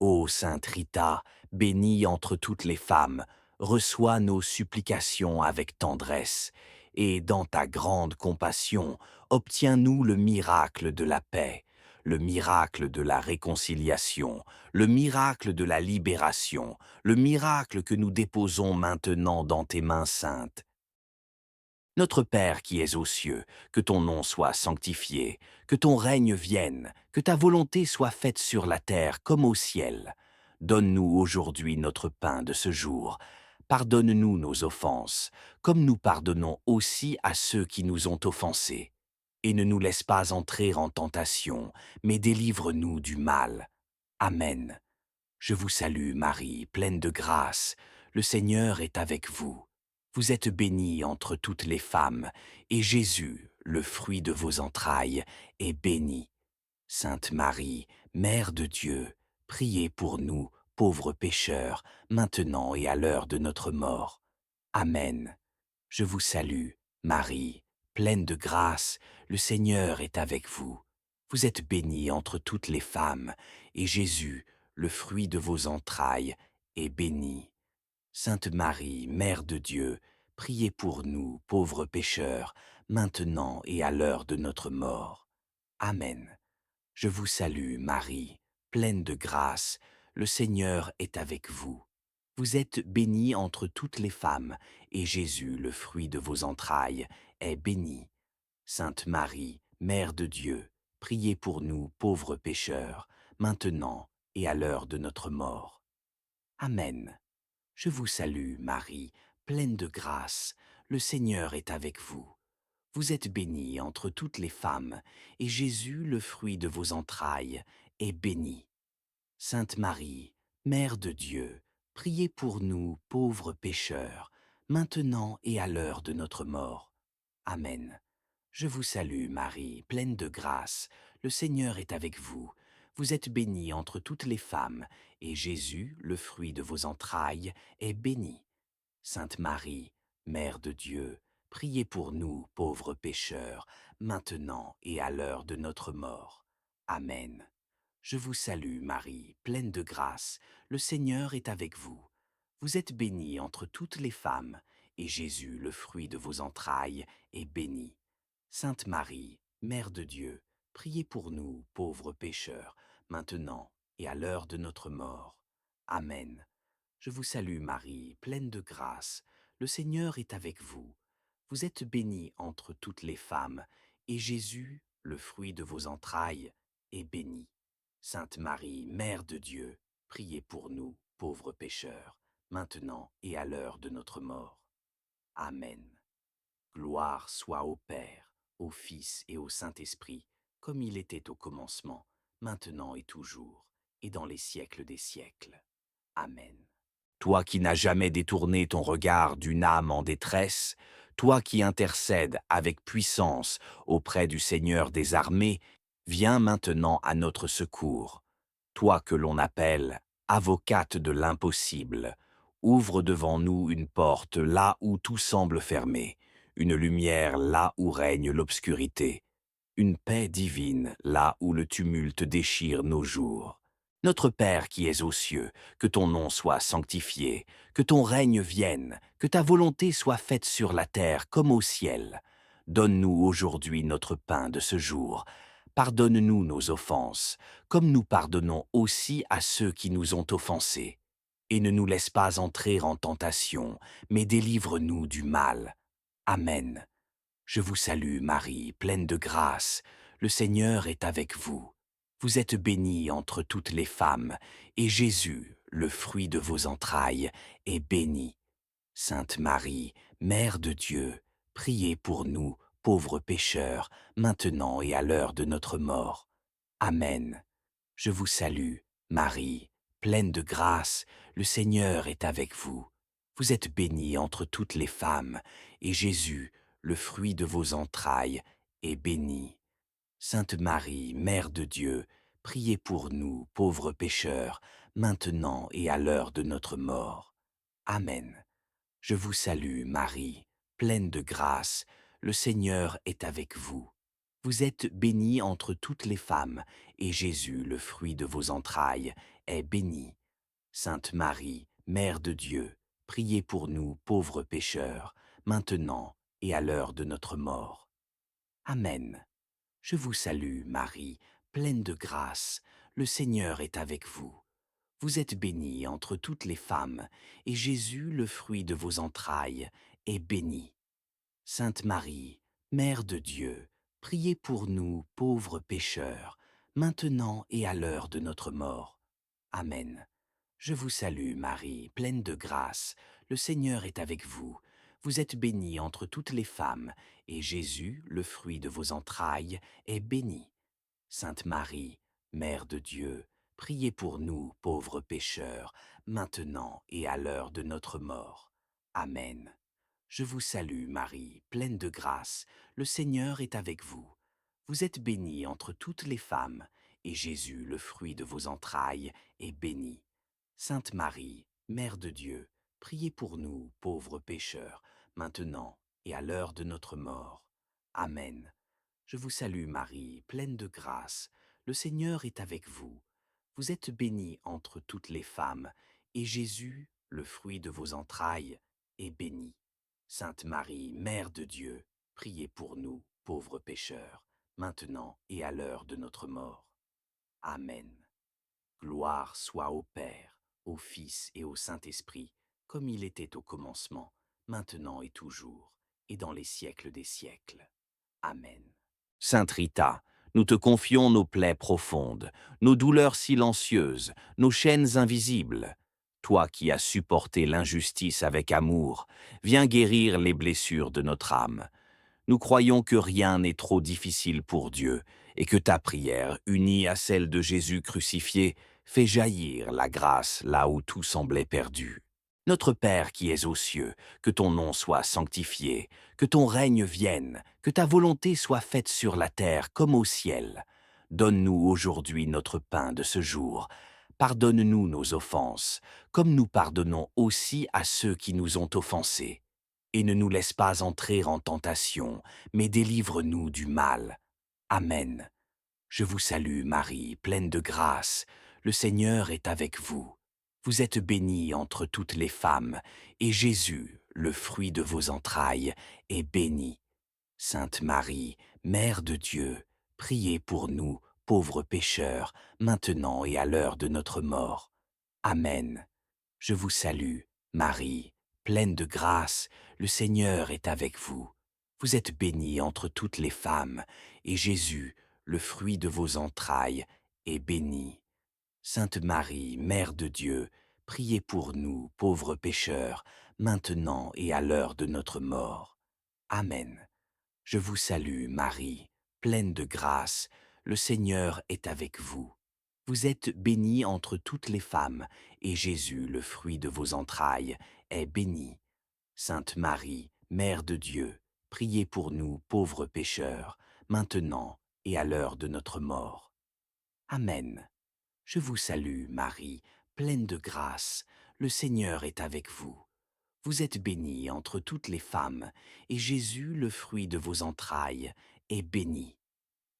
Speaker 1: Ô Sainte Rita, bénie entre toutes les femmes, reçois nos supplications avec tendresse, et dans ta grande compassion, obtiens-nous le miracle de la paix, le miracle de la réconciliation, le miracle de la libération, le miracle que nous déposons maintenant dans tes mains saintes. Notre Père qui es aux cieux, que ton nom soit sanctifié, que ton règne vienne, que ta volonté soit faite sur la terre comme au ciel. Donne-nous aujourd'hui notre pain de ce jour. Pardonne-nous nos offenses, comme nous pardonnons aussi à ceux qui nous ont offensés. Et ne nous laisse pas entrer en tentation, mais délivre-nous du mal. Amen. Je vous salue Marie, pleine de grâce. Le Seigneur est avec vous. Vous êtes bénie entre toutes les femmes, et Jésus, le fruit de vos entrailles, est béni. Sainte Marie, Mère de Dieu, priez pour nous, pauvres pécheurs, maintenant et à l'heure de notre mort. Amen. Je vous salue, Marie, pleine de grâce, le Seigneur est avec vous. Vous êtes bénie entre toutes les femmes, et Jésus, le fruit de vos entrailles, est béni. Sainte Marie, Mère de Dieu, priez pour nous, pauvres pécheurs, maintenant et à l'heure de notre mort. Amen. Je vous salue, Marie, pleine de grâce, le Seigneur est avec vous. Vous êtes bénie entre toutes les femmes, et Jésus, le fruit de vos entrailles, est béni. Sainte Marie, Mère de Dieu, priez pour nous, pauvres pécheurs, maintenant et à l'heure de notre mort. Amen. Je vous salue, Marie, pleine de grâce, le Seigneur est avec vous. Vous êtes bénie entre toutes les femmes, et Jésus, le fruit de vos entrailles, est béni. Sainte Marie, Mère de Dieu, priez pour nous, pauvres pécheurs, maintenant et à l'heure de notre mort. Amen. Je vous salue, Marie, pleine de grâce, le Seigneur est avec vous. Vous êtes bénie entre toutes les femmes, et Jésus, le fruit de vos entrailles, est béni. Sainte Marie, Mère de Dieu, priez pour nous, pauvres pécheurs, maintenant et à l'heure de notre mort. Amen. Je vous salue, Marie, pleine de grâce, le Seigneur est avec vous. Vous êtes bénie entre toutes les femmes, et Jésus, le fruit de vos entrailles, est béni. Sainte Marie, Mère de Dieu, priez pour nous, pauvres pécheurs, maintenant et à l'heure de notre mort. Amen. Je vous salue Marie, pleine de grâce, le Seigneur est avec vous. Vous êtes bénie entre toutes les femmes, et Jésus, le fruit de vos entrailles, est béni. Sainte Marie, Mère de Dieu, priez pour nous, pauvres pécheurs, maintenant et à l'heure de notre mort. Amen. Gloire soit au Père, au Fils et au Saint-Esprit, comme il était au commencement, maintenant et toujours, et dans les siècles des siècles. Amen. Toi qui n'as jamais détourné ton regard d'une âme en détresse, toi qui intercèdes avec puissance auprès du Seigneur des armées, viens maintenant à notre secours. Toi que l'on appelle avocate de l'impossible, ouvre devant nous une porte là où tout semble fermé, une lumière là où règne l'obscurité, une paix divine là où le tumulte déchire nos jours. Notre Père qui es aux cieux, que ton nom soit sanctifié, que ton règne vienne, que ta volonté soit faite sur la terre comme au ciel. Donne-nous aujourd'hui notre pain de ce jour. Pardonne-nous nos offenses, comme nous pardonnons aussi à ceux qui nous ont offensés. Et ne nous laisse pas entrer en tentation, mais délivre-nous du mal. Amen. Je vous salue Marie, pleine de grâce, le Seigneur est avec vous. Vous êtes bénie entre toutes les femmes, et Jésus, le fruit de vos entrailles, est béni. Sainte Marie, Mère de Dieu, priez pour nous, pauvres pécheurs, maintenant et à l'heure de notre mort. Amen. Je vous salue, Marie, pleine de grâce, le Seigneur est avec vous. Vous êtes bénie entre toutes les femmes, et Jésus, le fruit de vos entrailles, est béni. Sainte Marie, Mère de Dieu, priez pour nous, pauvres pécheurs, maintenant et à l'heure de notre mort. Amen. Je vous salue, Marie, pleine de grâce, le Seigneur est avec vous. Vous êtes bénie entre toutes les femmes, et Jésus, le fruit de vos entrailles, est béni. Sainte Marie, Mère de Dieu, priez pour nous, pauvres pécheurs, maintenant et à l'heure de notre mort. Amen. Je vous salue, Marie, pleine de grâce, le Seigneur est avec vous. Vous êtes bénie entre toutes les femmes, et Jésus, le fruit de vos entrailles, est béni. Sainte Marie, Mère de Dieu, priez pour nous, pauvres pécheurs, maintenant et à l'heure de notre mort. Amen. Je vous salue, Marie, pleine de grâce, le Seigneur est avec vous. Vous êtes bénie entre toutes les femmes, et Jésus, le fruit de vos entrailles, est béni. Sainte Marie, Mère de Dieu, priez pour nous, pauvres pécheurs, maintenant et à l'heure de notre mort. Amen. Je vous salue, Marie, pleine de grâce, le Seigneur est avec vous. Vous êtes bénie entre toutes les femmes, et Jésus, le fruit de vos entrailles, est béni. Sainte Marie, Mère de Dieu, priez pour nous, pauvres pécheurs, maintenant et à l'heure de notre mort. Amen. Je vous salue Marie, pleine de grâce, le Seigneur est avec vous. Vous êtes bénie entre toutes les femmes, et Jésus, le fruit de vos entrailles, est béni. Sainte Marie, Mère de Dieu, priez pour nous, pauvres pécheurs, maintenant et à l'heure de notre mort. Amen. Gloire soit au Père, au Fils et au Saint-Esprit, comme il était au commencement, maintenant et toujours, et dans les siècles des siècles. Amen. Sainte Rita, nous te confions nos plaies profondes, nos douleurs silencieuses, nos chaînes invisibles. Toi qui as supporté l'injustice avec amour, viens guérir les blessures de notre âme. Nous croyons que rien n'est trop difficile pour Dieu et que ta prière, unie à celle de Jésus crucifié, fait jaillir la grâce là où tout semblait perdu. Notre Père qui es aux cieux, que ton nom soit sanctifié, que ton règne vienne, que ta volonté soit faite sur la terre comme au ciel. Donne-nous aujourd'hui notre pain de ce jour. Pardonne-nous nos offenses, comme nous pardonnons aussi à ceux qui nous ont offensés. Et ne nous laisse pas entrer en tentation, mais délivre-nous du mal. Amen. Je vous salue Marie, pleine de grâce, le Seigneur est avec vous. Vous êtes bénie entre toutes les femmes, et Jésus, le fruit de vos entrailles, est béni. Sainte Marie, Mère de Dieu, priez pour nous, pauvres pécheurs, maintenant et à l'heure de notre mort. Amen. Je vous salue, Marie, pleine de grâce, le Seigneur est avec vous. Vous êtes bénie entre toutes les femmes, et Jésus, le fruit de vos entrailles, est béni. Sainte Marie, Mère de Dieu, priez pour nous, pauvres pécheurs, maintenant et à l'heure de notre mort. Amen. Je vous salue, Marie, pleine de grâce, le Seigneur est avec vous. Vous êtes bénie entre toutes les femmes, et Jésus, le fruit de vos entrailles, est béni. Sainte Marie, Mère de Dieu, priez pour nous, pauvres pécheurs, maintenant et à l'heure de notre mort. Amen. Je vous salue, Marie, pleine de grâce, le Seigneur est avec vous. Vous êtes bénie entre toutes les femmes, et Jésus, le fruit de vos entrailles, est béni.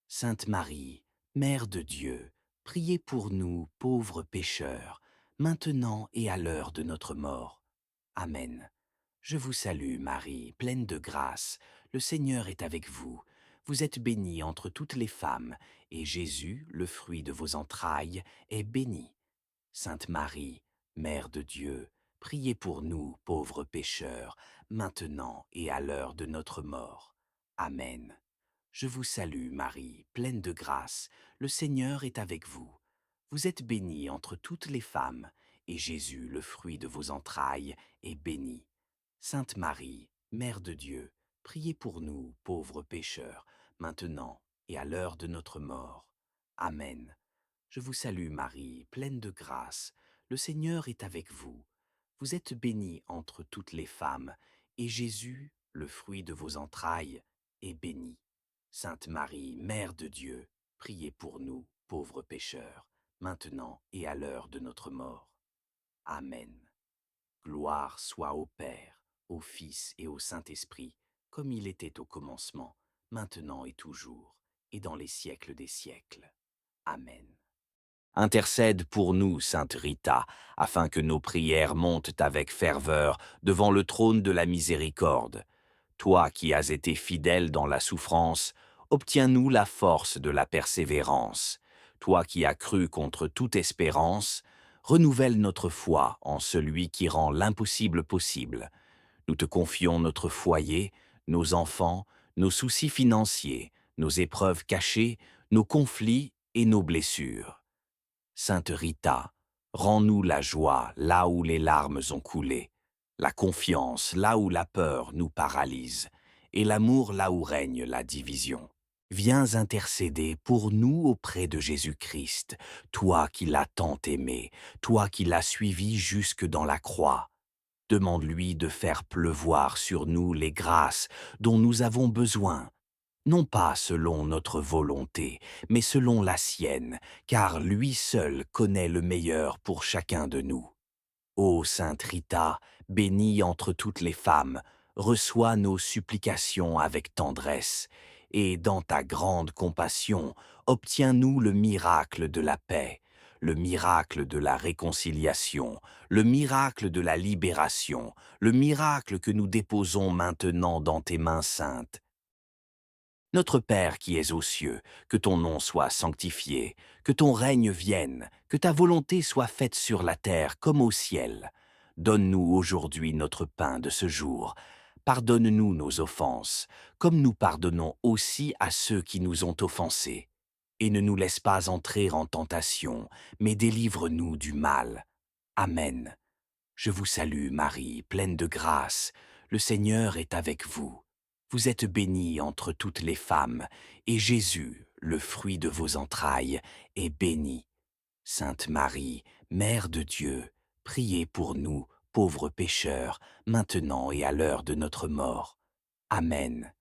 Speaker 1: Sainte Marie, Mère de Dieu, priez pour nous, pauvres pécheurs, maintenant et à l'heure de notre mort. Amen. Je vous salue, Marie, pleine de grâce, le Seigneur est avec vous. Vous êtes bénie entre toutes les femmes, et Jésus, le fruit de vos entrailles, est béni. Sainte Marie, Mère de Dieu, priez pour nous, pauvres pécheurs, maintenant et à l'heure de notre mort. Amen. Je vous salue, Marie, pleine de grâce, le Seigneur est avec vous. Vous êtes bénie entre toutes les femmes, et Jésus, le fruit de vos entrailles, est béni. Sainte Marie, Mère de Dieu, priez pour nous, pauvres pécheurs, maintenant et à l'heure de notre mort. Amen. Je vous salue Marie, pleine de grâce, le Seigneur est avec vous. Vous êtes bénie entre toutes les femmes, et Jésus, le fruit de vos entrailles, est béni. Sainte Marie, Mère de Dieu, priez pour nous, pauvres pécheurs, maintenant et à l'heure de notre mort. Amen. Gloire soit au Père, au Fils et au Saint-Esprit, comme il était au commencement, maintenant et toujours, et dans les siècles des siècles. Amen. Intercède pour nous, Sainte Rita, afin que nos prières montent avec ferveur devant le trône de la miséricorde. Toi qui as été fidèle dans la souffrance, obtiens-nous la force de la persévérance. Toi qui as cru contre toute espérance, renouvelle notre foi en celui qui rend l'impossible possible. Nous te confions notre foyer, nos enfants, nos soucis financiers, nos épreuves cachées, nos conflits et nos blessures. Sainte Rita, rends-nous la joie là où les larmes ont coulé, la confiance là où la peur nous paralyse, et l'amour là où règne la division. Viens intercéder pour nous auprès de Jésus-Christ, toi qui l'as tant aimé, toi qui l'as suivi jusque dans la croix. Demande-lui de faire pleuvoir sur nous les grâces dont nous avons besoin, non pas selon notre volonté, mais selon la sienne, car lui seul connaît le meilleur pour chacun de nous. Ô Sainte Rita, bénie entre toutes les femmes, reçois nos supplications avec tendresse, et dans ta grande compassion, obtiens-nous le miracle de la paix, le miracle de la réconciliation, le miracle de la libération, le miracle que nous déposons maintenant dans tes mains saintes. Notre Père qui es aux cieux, que ton nom soit sanctifié, que ton règne vienne, que ta volonté soit faite sur la terre comme au ciel. Donne-nous aujourd'hui notre pain de ce jour. Pardonne-nous nos offenses, comme nous pardonnons aussi à ceux qui nous ont offensés. Et ne nous laisse pas entrer en tentation, mais délivre-nous du mal. Amen. Je vous salue Marie, pleine de grâce, le Seigneur est avec vous. Vous êtes bénie entre toutes les femmes, et Jésus, le fruit de vos entrailles, est béni. Sainte Marie, Mère de Dieu, priez pour nous, pauvres pécheurs, maintenant et à l'heure de notre mort. Amen.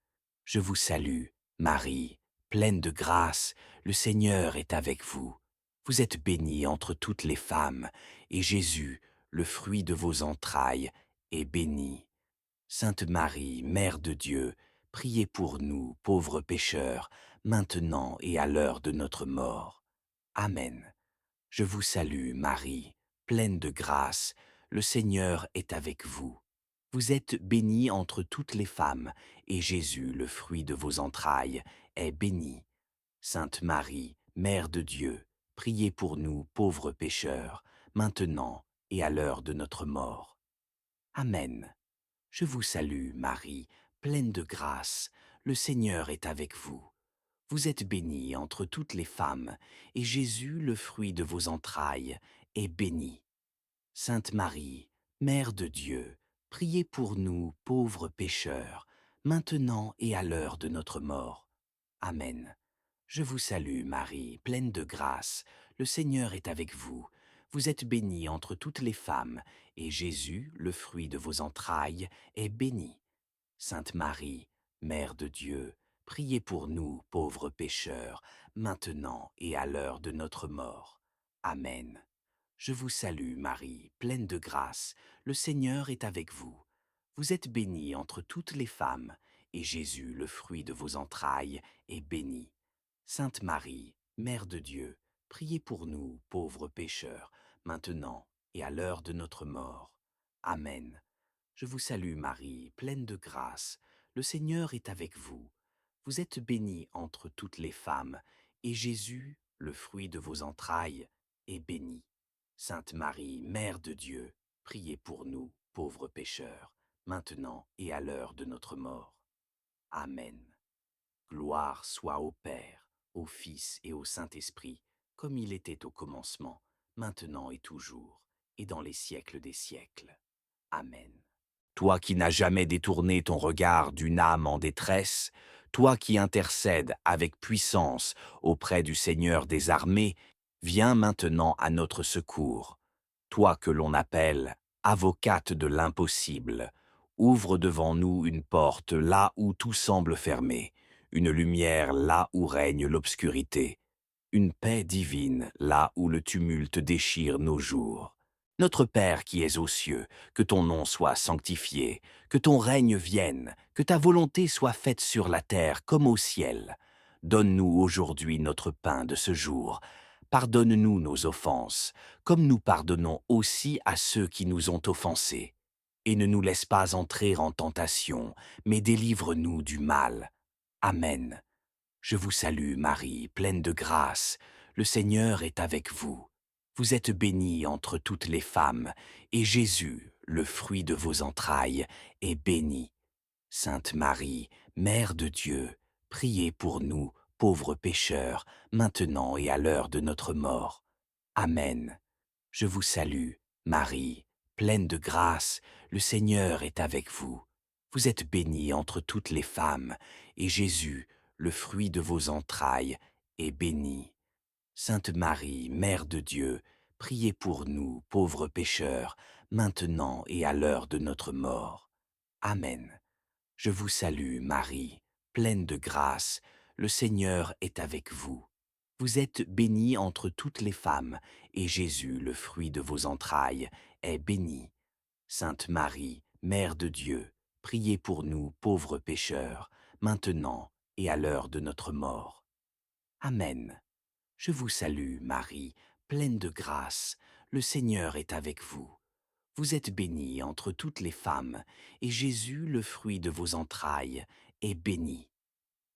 Speaker 1: Je vous salue, Marie, pleine de grâce, le Seigneur est avec vous. Vous êtes bénie entre toutes les femmes, et Jésus, le fruit de vos entrailles, est béni. Sainte Marie, Mère de Dieu, priez pour nous, pauvres pécheurs, maintenant et à l'heure de notre mort. Amen. Je vous salue, Marie, pleine de grâce, le Seigneur est avec vous. Vous êtes bénie entre toutes les femmes, et Jésus, le fruit de vos entrailles, est béni. Sainte Marie, Mère de Dieu, priez pour nous, pauvres pécheurs, maintenant et à l'heure de notre mort. Amen. Je vous salue, Marie, pleine de grâce, le Seigneur est avec vous. Vous êtes bénie entre toutes les femmes, et Jésus, le fruit de vos entrailles, est béni. Sainte Marie, Mère de Dieu, priez pour nous, pauvres pécheurs, maintenant et à l'heure de notre mort. Amen. Je vous salue, Marie, pleine de grâce, le Seigneur est avec vous. Vous êtes bénie entre toutes les femmes, et Jésus, le fruit de vos entrailles, est béni. Sainte Marie, Mère de Dieu, priez pour nous, pauvres pécheurs, maintenant et à l'heure de notre mort. Amen. Je vous salue, Marie, pleine de grâce, le Seigneur est avec vous. Vous êtes bénie entre toutes les femmes, et Jésus, le fruit de vos entrailles, est béni. Sainte Marie, Mère de Dieu, priez pour nous, pauvres pécheurs, maintenant et à l'heure de notre mort. Amen. Je vous salue Marie, pleine de grâce, le Seigneur est avec vous. Vous êtes bénie entre toutes les femmes, et Jésus, le fruit de vos entrailles, est béni. Sainte Marie, Mère de Dieu, priez pour nous, pauvres pécheurs, maintenant et à l'heure de notre mort. Amen. Gloire soit au Père, au Fils et au Saint-Esprit, comme il était au commencement, maintenant et toujours, et dans les siècles des siècles. Amen. Toi qui n'as jamais détourné ton regard d'une âme en détresse, toi qui intercèdes avec puissance auprès du Seigneur des armées, viens maintenant à notre secours. Toi que l'on appelle avocate de l'impossible, Ouvre devant nous une porte là où tout semble fermé, une lumière là où règne l'obscurité, une paix divine là où le tumulte déchire nos jours. Notre Père qui es aux cieux, que ton nom soit sanctifié, que ton règne vienne, que ta volonté soit faite sur la terre comme au ciel. Donne-nous aujourd'hui notre pain de ce jour. Pardonne-nous nos offenses, comme nous pardonnons aussi à ceux qui nous ont offensés. Et ne nous laisse pas entrer en tentation, mais délivre-nous du mal. Amen. Je vous salue Marie, pleine de grâce, le Seigneur est avec vous. Vous êtes bénie entre toutes les femmes, et Jésus, le fruit de vos entrailles, est béni. Sainte Marie, Mère de Dieu, priez pour nous, pauvres pécheurs, maintenant et à l'heure de notre mort. Amen. Je vous salue, Marie, pleine de grâce, le Seigneur est avec vous. Vous êtes bénie entre toutes les femmes, et Jésus, le fruit de vos entrailles, est béni. Sainte Marie, Mère de Dieu, priez pour nous, pauvres pécheurs, maintenant et à l'heure de notre mort. Amen. Je vous salue, Marie, pleine de grâce, le Seigneur est avec vous. Vous êtes bénie entre toutes les femmes, et Jésus, le fruit de vos entrailles, est béni. Sainte Marie, Mère de Dieu, priez pour nous pauvres pécheurs, maintenant et à l'heure de notre mort. Amen. Je vous salue, Marie, pleine de grâce, le Seigneur est avec vous. Vous êtes bénie entre toutes les femmes, et Jésus, le fruit de vos entrailles, est béni.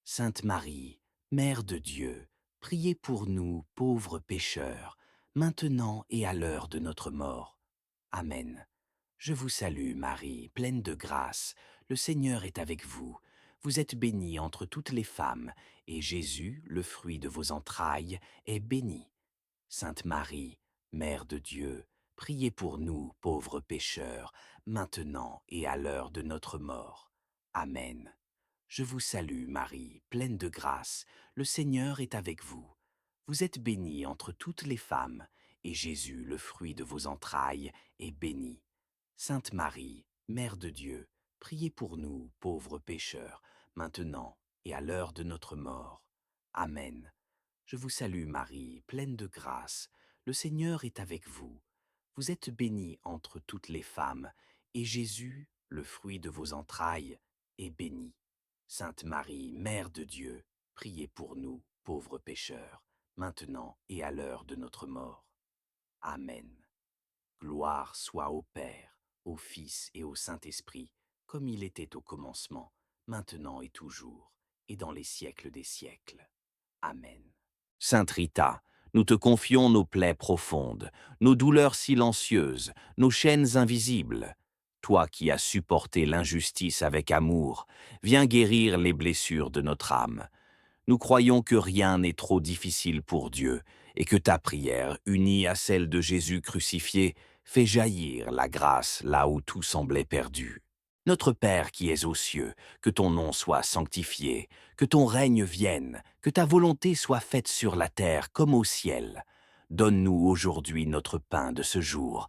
Speaker 1: Sainte Marie, Mère de Dieu, priez pour nous pauvres pécheurs, maintenant et à l'heure de notre mort. Amen. Je vous salue Marie, pleine de grâce, le Seigneur est avec vous. Vous êtes bénie entre toutes les femmes, et Jésus, le fruit de vos entrailles, est béni. Sainte Marie, Mère de Dieu, priez pour nous pauvres pécheurs, maintenant et à l'heure de notre mort. Amen. Je vous salue Marie, pleine de grâce, le Seigneur est avec vous. Vous êtes bénie entre toutes les femmes, et Jésus, le fruit de vos entrailles, est béni. Sainte Marie, Mère de Dieu, priez pour nous, pauvres pécheurs, maintenant et à l'heure de notre mort. Amen. Je vous salue Marie, pleine de grâce, le Seigneur est avec vous. Vous êtes bénie entre toutes les femmes, et Jésus, le fruit de vos entrailles, est béni. Sainte Marie, Mère de Dieu, priez pour nous, pauvres pécheurs, maintenant et à l'heure de notre mort. Amen. Gloire soit au Père, au Fils et au Saint-Esprit, comme il était au commencement, maintenant et toujours, et dans les siècles des siècles. Amen. Sainte Rita, nous te confions nos plaies profondes, nos douleurs silencieuses, nos chaînes invisibles. Toi qui as supporté l'injustice avec amour, viens guérir les blessures de notre âme. Nous croyons que rien n'est trop difficile pour Dieu et que ta prière, unie à celle de Jésus crucifié, fait jaillir la grâce là où tout semblait perdu. Notre Père qui es aux cieux, que ton nom soit sanctifié, que ton règne vienne, que ta volonté soit faite sur la terre comme au ciel. Donne-nous aujourd'hui notre pain de ce jour.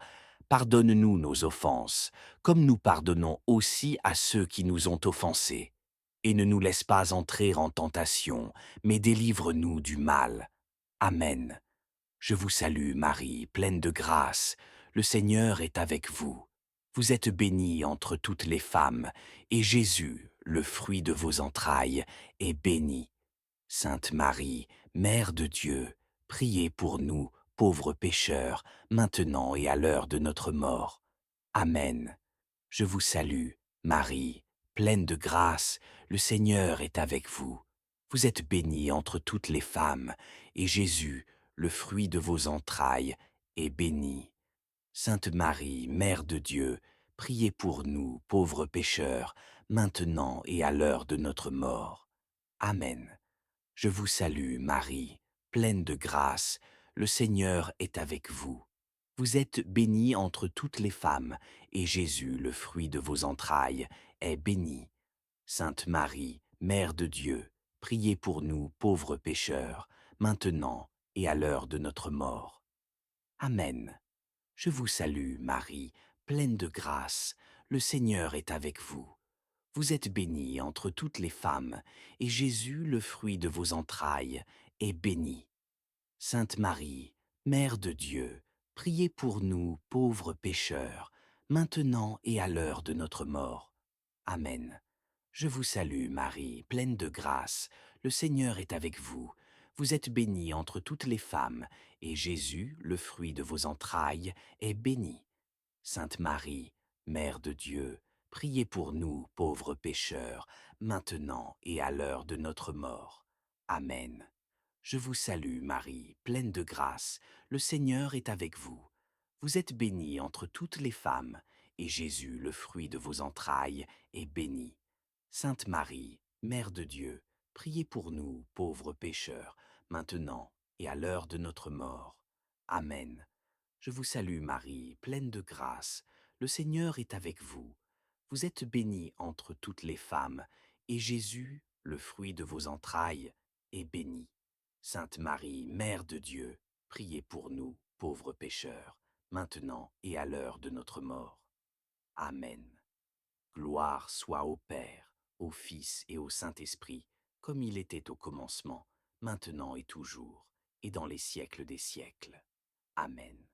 Speaker 1: Pardonne-nous nos offenses, comme nous pardonnons aussi à ceux qui nous ont offensés. Et ne nous laisse pas entrer en tentation, mais délivre-nous du mal. Amen. Je vous salue Marie, pleine de grâce, le Seigneur est avec vous. Vous êtes bénie entre toutes les femmes, et Jésus, le fruit de vos entrailles, est béni. Sainte Marie, Mère de Dieu, priez pour nous, pauvres pécheurs, maintenant et à l'heure de notre mort. Amen. Je vous salue, Marie, pleine de grâce, le Seigneur est avec vous. Vous êtes bénie entre toutes les femmes, et Jésus, le fruit de vos entrailles, est béni. Sainte Marie, Mère de Dieu, priez pour nous, pauvres pécheurs, maintenant et à l'heure de notre mort. Amen. Je vous salue, Marie, pleine de grâce, le Seigneur est avec vous. Vous êtes bénie entre toutes les femmes, et Jésus, le fruit de vos entrailles, est béni. Sainte Marie, Mère de Dieu, priez pour nous pauvres pécheurs, maintenant et à l'heure de notre mort. Amen. Je vous salue, Marie, pleine de grâce, le Seigneur est avec vous. Vous êtes bénie entre toutes les femmes, et Jésus, le fruit de vos entrailles, est béni. Sainte Marie, Mère de Dieu, priez pour nous pauvres pécheurs, maintenant et à l'heure de notre mort. Amen. Je vous salue Marie, pleine de grâce, le Seigneur est avec vous. Vous êtes bénie entre toutes les femmes, et Jésus, le fruit de vos entrailles, est béni. Sainte Marie, Mère de Dieu, priez pour nous pauvres pécheurs, maintenant et à l'heure de notre mort. Amen. Je vous salue Marie, pleine de grâce, le Seigneur est avec vous. Vous êtes bénie entre toutes les femmes, et Jésus, le fruit de vos entrailles, est béni. Sainte Marie, Mère de Dieu, priez pour nous, pauvres pécheurs, maintenant et à l'heure de notre mort. Amen. Je vous salue Marie, pleine de grâce, le Seigneur est avec vous. Vous êtes bénie entre toutes les femmes, et Jésus, le fruit de vos entrailles, est béni. Sainte Marie, Mère de Dieu, priez pour nous, pauvres pécheurs, maintenant et à l'heure de notre mort. Amen. Gloire soit au Père, au Fils et au Saint-Esprit, comme il était au commencement, maintenant et toujours, et dans les siècles des siècles. Amen.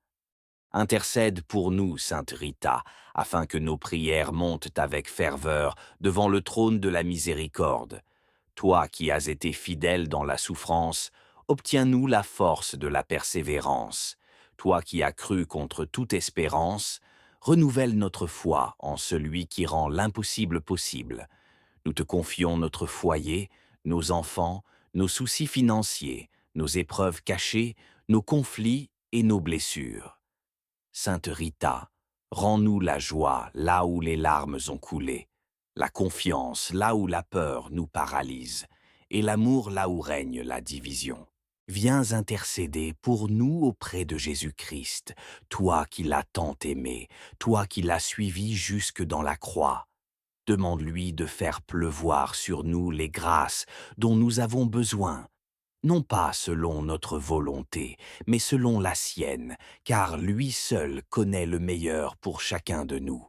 Speaker 1: Intercède pour nous, Sainte Rita, afin que nos prières montent avec ferveur devant le trône de la miséricorde. Toi qui as été fidèle dans la souffrance, obtiens-nous la force de la persévérance. Toi qui as cru contre toute espérance, renouvelle notre foi en celui qui rend l'impossible possible. Nous te confions notre foyer, nos enfants, nos soucis financiers, nos épreuves cachées, nos conflits et nos blessures. Sainte Rita, rends-nous la joie là où les larmes ont coulé, la confiance là où la peur nous paralyse, et l'amour là où règne la division. Viens intercéder pour nous auprès de Jésus-Christ, toi qui l'as tant aimé, toi qui l'as suivi jusque dans la croix. Demande-lui de faire pleuvoir sur nous les grâces dont nous avons besoin, non pas selon notre volonté, mais selon la sienne, car lui seul connaît le meilleur pour chacun de nous.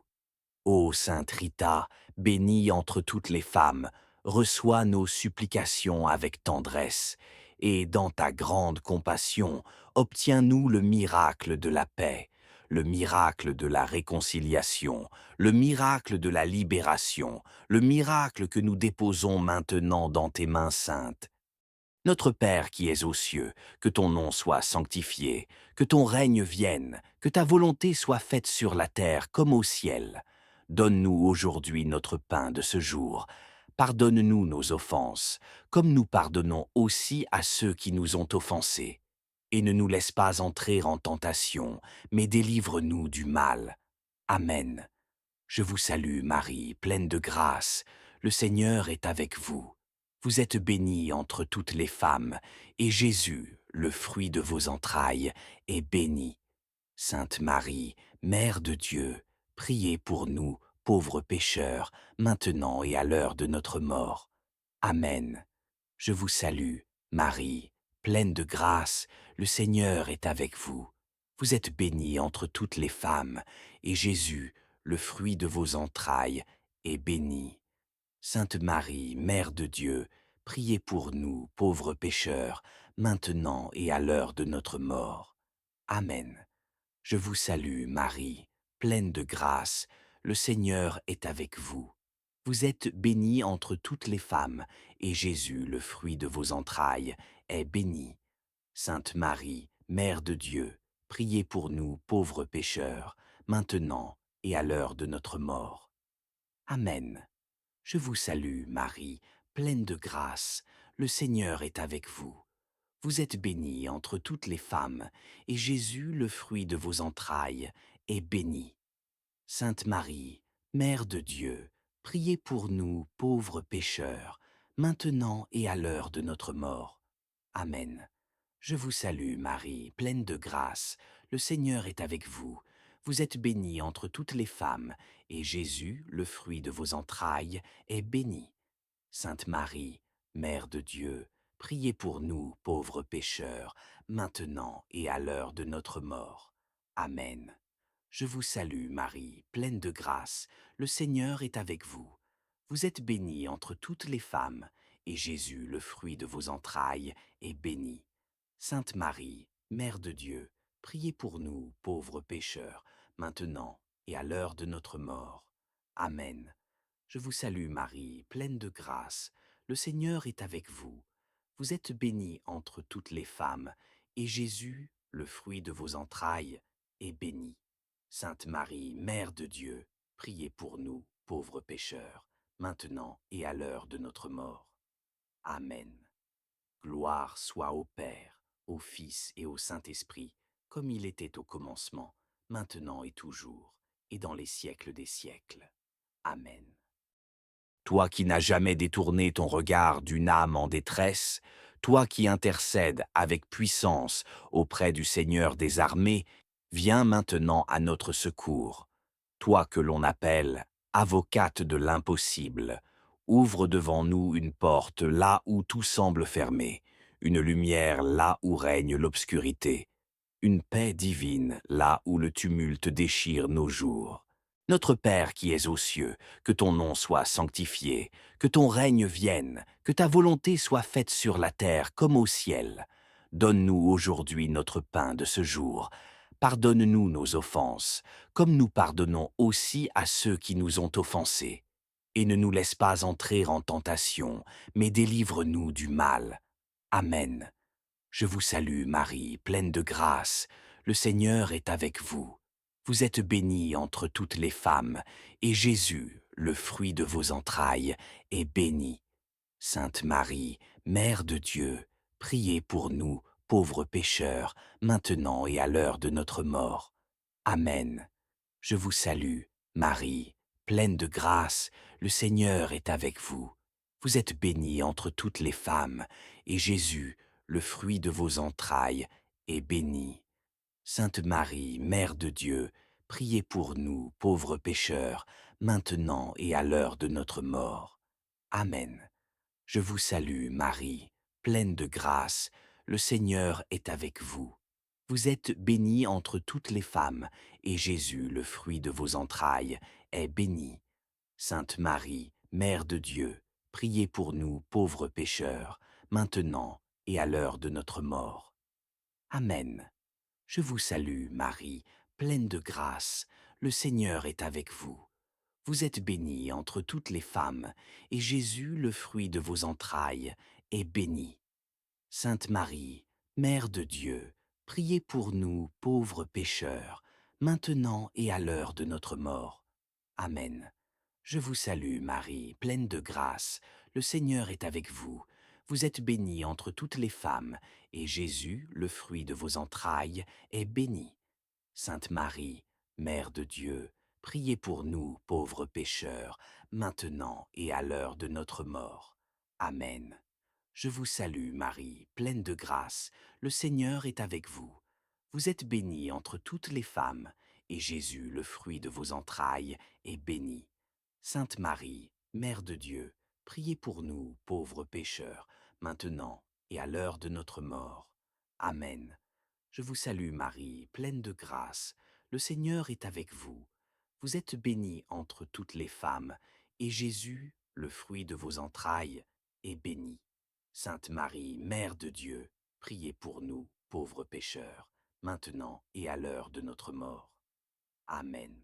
Speaker 1: Ô Sainte Rita, bénie entre toutes les femmes, reçois nos supplications avec tendresse, et dans ta grande compassion, obtiens-nous le miracle de la paix, le miracle de la réconciliation, le miracle de la libération, le miracle que nous déposons maintenant dans tes mains saintes. Notre Père qui es aux cieux, que ton nom soit sanctifié, que ton règne vienne, que ta volonté soit faite sur la terre comme au ciel. Donne-nous aujourd'hui notre pain de ce jour. Pardonne-nous nos offenses, comme nous pardonnons aussi à ceux qui nous ont offensés. Et ne nous laisse pas entrer en tentation, mais délivre-nous du mal. Amen. Je vous salue Marie, pleine de grâce, le Seigneur est avec vous. Vous êtes bénie entre toutes les femmes, et Jésus, le fruit de vos entrailles, est béni. Sainte Marie, Mère de Dieu, priez pour nous, pauvres pécheurs, maintenant et à l'heure de notre mort. Amen. Je vous salue, Marie, pleine de grâce, le Seigneur est avec vous. Vous êtes bénie entre toutes les femmes, et Jésus, le fruit de vos entrailles, est béni. Sainte Marie, Mère de Dieu, priez pour nous, pauvres pécheurs, maintenant et à l'heure de notre mort. Amen. Je vous salue, Marie, pleine de grâce, le Seigneur est avec vous. Vous êtes bénie entre toutes les femmes, et Jésus, le fruit de vos entrailles, est béni. Sainte Marie, Mère de Dieu, priez pour nous, pauvres pécheurs, maintenant et à l'heure de notre mort. Amen. Je vous salue, Marie, pleine de grâce, le Seigneur est avec vous. Vous êtes bénie entre toutes les femmes, et Jésus, le fruit de vos entrailles, est béni. Sainte Marie, Mère de Dieu, priez pour nous, pauvres pécheurs, maintenant et à l'heure de notre mort. Amen. Je vous salue, Marie, pleine de grâce, le Seigneur est avec vous. Vous êtes bénie entre toutes les femmes, et Jésus, le fruit de vos entrailles, est béni. Sainte Marie, Mère de Dieu, priez pour nous, pauvres pécheurs, maintenant et à l'heure de notre mort. Amen. Je vous salue, Marie, pleine de grâce, le Seigneur est avec vous. Vous êtes bénie entre toutes les femmes, et Jésus, le fruit de vos entrailles, est béni. Sainte Marie, Mère de Dieu, priez pour nous, pauvres pécheurs, maintenant et à l'heure de notre mort. Amen. Je vous salue, Marie, pleine de grâce, le Seigneur est avec vous. Vous êtes bénie entre toutes les femmes, et Jésus, le fruit de vos entrailles, est béni. Sainte Marie, Mère de Dieu, priez pour nous, pauvres pécheurs, maintenant et à l'heure de notre mort. Amen. Gloire soit au Père, au Fils et au Saint-Esprit, comme il était au commencement, maintenant et toujours, et dans les siècles des siècles. Amen. Toi qui n'as jamais détourné ton regard d'une âme en détresse, toi qui intercèdes avec puissance auprès du Seigneur des armées, viens maintenant à notre secours. Toi que l'on appelle avocate de l'impossible, ouvre devant nous une porte là où tout semble fermé, une lumière là où règne l'obscurité, une paix divine là où le tumulte déchire nos jours. Notre Père qui es aux cieux, que ton nom soit sanctifié, que ton règne vienne, que ta volonté soit faite sur la terre comme au ciel. Donne-nous aujourd'hui notre pain de ce jour. Pardonne-nous nos offenses, comme nous pardonnons aussi à ceux qui nous ont offensés. Et ne nous laisse pas entrer en tentation, mais délivre-nous du mal. Amen. Je vous salue, Marie, pleine de grâce. Le Seigneur est avec vous. Vous êtes bénie entre toutes les femmes, et Jésus, le fruit de vos entrailles, est béni. Sainte Marie, Mère de Dieu, priez pour nous, pauvres pécheurs, maintenant et à l'heure de notre mort. Amen. Je vous salue, Marie, pleine de grâce, le Seigneur est avec vous. Vous êtes bénie entre toutes les femmes, et Jésus, le fruit de vos entrailles, est béni. Sainte Marie, Mère de Dieu, priez pour nous, pauvres pécheurs, maintenant et à l'heure de notre mort. Amen. Je vous salue, Marie, pleine de grâce, le Seigneur est avec vous. Vous êtes bénie entre toutes les femmes, et Jésus, le fruit de vos entrailles, est béni. Sainte Marie, Mère de Dieu, priez pour nous, pauvres pécheurs, maintenant et à l'heure de notre mort. Amen. Je vous salue, Marie, pleine de grâce, le Seigneur est avec vous. Vous êtes bénie entre toutes les femmes, et Jésus, le fruit de vos entrailles, est béni. Sainte Marie, Mère de Dieu, priez pour nous, pauvres pécheurs, maintenant et à l'heure de notre mort. Amen. Je vous salue, Marie, pleine de grâce, le Seigneur est avec vous. Vous êtes bénie entre toutes les femmes, et Jésus, le fruit de vos entrailles, est béni. Sainte Marie, Mère de Dieu, priez pour nous, pauvres pécheurs, maintenant et à l'heure de notre mort. Amen. Je vous salue, Marie, pleine de grâce, le Seigneur est avec vous. Vous êtes bénie entre toutes les femmes, et Jésus, le fruit de vos entrailles, est béni. Sainte Marie, Mère de Dieu, priez pour nous, pauvres pécheurs, maintenant et à l'heure de notre mort. Amen. Je vous salue, Marie, pleine de grâce, le Seigneur est avec vous. Vous êtes bénie entre toutes les femmes, et Jésus, le fruit de vos entrailles, est béni. Sainte Marie, Mère de Dieu, priez pour nous, pauvres pécheurs, maintenant et à l'heure de notre mort. Amen.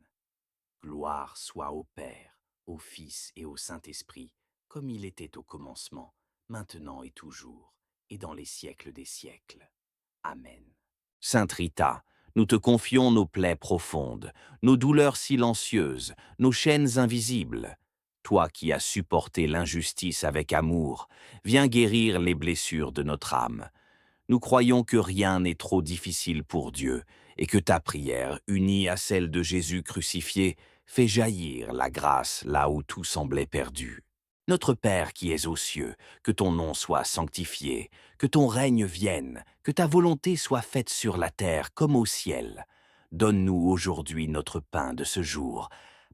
Speaker 1: Gloire soit au Père, au Fils et au Saint-Esprit, comme il était au commencement, maintenant et toujours, et dans les siècles des siècles. Amen. Sainte Rita, nous te confions nos plaies profondes, nos douleurs silencieuses, nos chaînes invisibles. Toi qui as supporté l'injustice avec amour, viens guérir les blessures de notre âme. Nous croyons que rien n'est trop difficile pour Dieu et que ta prière, unie à celle de Jésus crucifié, fait jaillir la grâce là où tout semblait perdu. Notre Père qui es aux cieux, que ton nom soit sanctifié, que ton règne vienne, que ta volonté soit faite sur la terre comme au ciel. Donne-nous aujourd'hui notre pain de ce jour.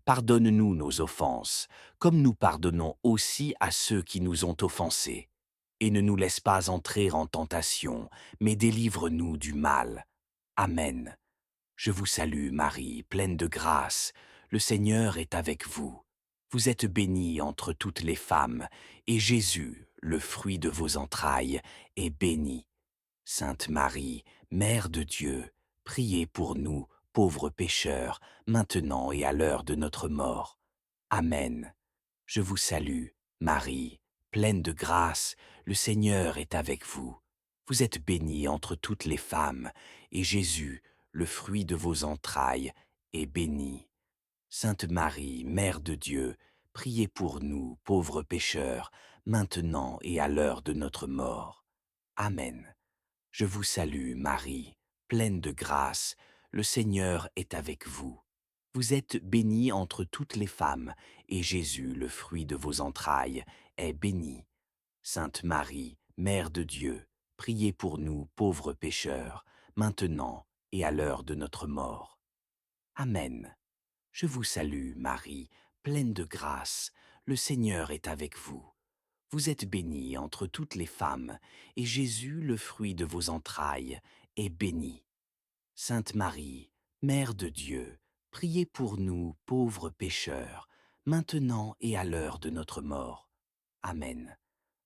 Speaker 1: Pardonne-nous nos offenses, comme nous pardonnons aussi à ceux qui nous ont offensés. Et ne nous laisse pas entrer en tentation, mais délivre-nous du mal. Amen. Je vous salue Marie, pleine de grâce, le Seigneur est avec vous. Vous êtes bénie entre toutes les femmes, et Jésus, le fruit de vos entrailles, est béni. Sainte Marie, Mère de Dieu, priez pour nous, pauvres pécheurs, maintenant et à l'heure de notre mort. Amen. Je vous salue, Marie, pleine de grâce, le Seigneur est avec vous. Vous êtes bénie entre toutes les femmes, et Jésus, le fruit de vos entrailles, est béni. Sainte Marie, Mère de Dieu, priez pour nous, pauvres pécheurs, maintenant et à l'heure de notre mort. Amen. Je vous salue, Marie, pleine de grâce, le Seigneur est avec vous. Vous êtes bénie entre toutes les femmes, et Jésus, le fruit de vos entrailles, est béni. Sainte Marie, Mère de Dieu, priez pour nous, pauvres pécheurs, maintenant et à l'heure de notre mort. Amen. Je vous salue, Marie, pleine de grâce, le Seigneur est avec vous. Vous êtes bénie entre toutes les femmes, et Jésus, le fruit de vos entrailles, est béni. Sainte Marie, Mère de Dieu, priez pour nous, pauvres pécheurs, maintenant et à l'heure de notre mort. Amen.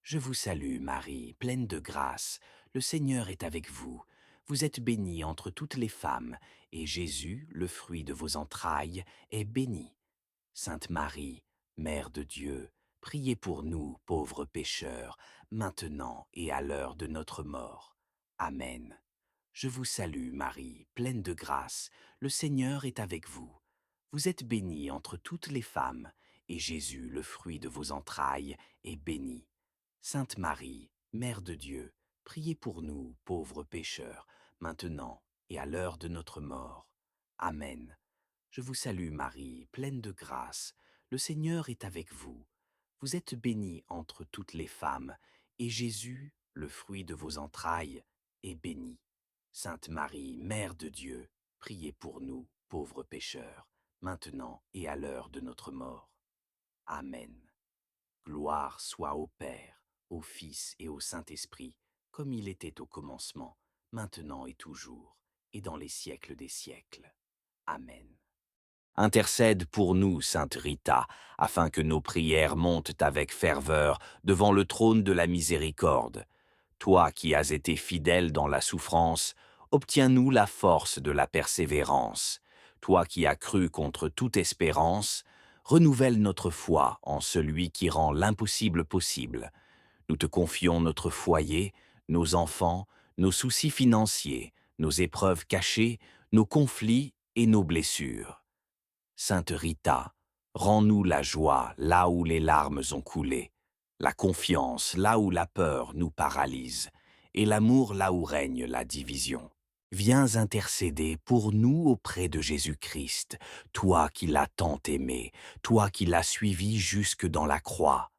Speaker 1: Je vous salue, Marie, pleine de grâce, le Seigneur est avec vous. Vous êtes bénie entre toutes les femmes, et Jésus, le fruit de vos entrailles, est béni. Sainte Marie, Mère de Dieu, priez pour nous, pauvres pécheurs, maintenant et à l'heure de notre mort. Amen. Je vous salue, Marie, pleine de grâce, le Seigneur est avec vous. Vous êtes bénie entre toutes les femmes, et Jésus, le fruit de vos entrailles, est béni. Sainte Marie, Mère de Dieu, priez pour nous, pauvres pécheurs, maintenant et à l'heure de notre mort. Amen. Je vous salue Marie, pleine de grâce, le Seigneur est avec vous. Vous êtes bénie entre toutes les femmes, et Jésus, le fruit de vos entrailles, est béni. Sainte Marie, Mère de Dieu, priez pour nous, pauvres pécheurs, maintenant et à l'heure de notre mort. Amen. Gloire soit au Père, au Fils et au Saint-Esprit, comme il était au commencement, maintenant et toujours, et dans les siècles des siècles. Amen. Intercède pour nous, Sainte Rita, afin que nos prières montent avec ferveur devant le trône de la miséricorde. Toi qui as été fidèle dans la souffrance, obtiens-nous la force de la persévérance. Toi qui as cru contre toute espérance, renouvelle notre foi en celui qui rend l'impossible possible. Nous te confions notre foyer, nos enfants, nos soucis financiers, nos épreuves cachées, nos conflits et nos blessures. Sainte Rita, rends-nous la joie là où les larmes ont coulé, la confiance là où la peur nous paralyse, et l'amour là où règne la division. Viens intercéder pour nous auprès de Jésus-Christ, toi qui l'as tant aimé, toi qui l'as suivi jusque dans la croix.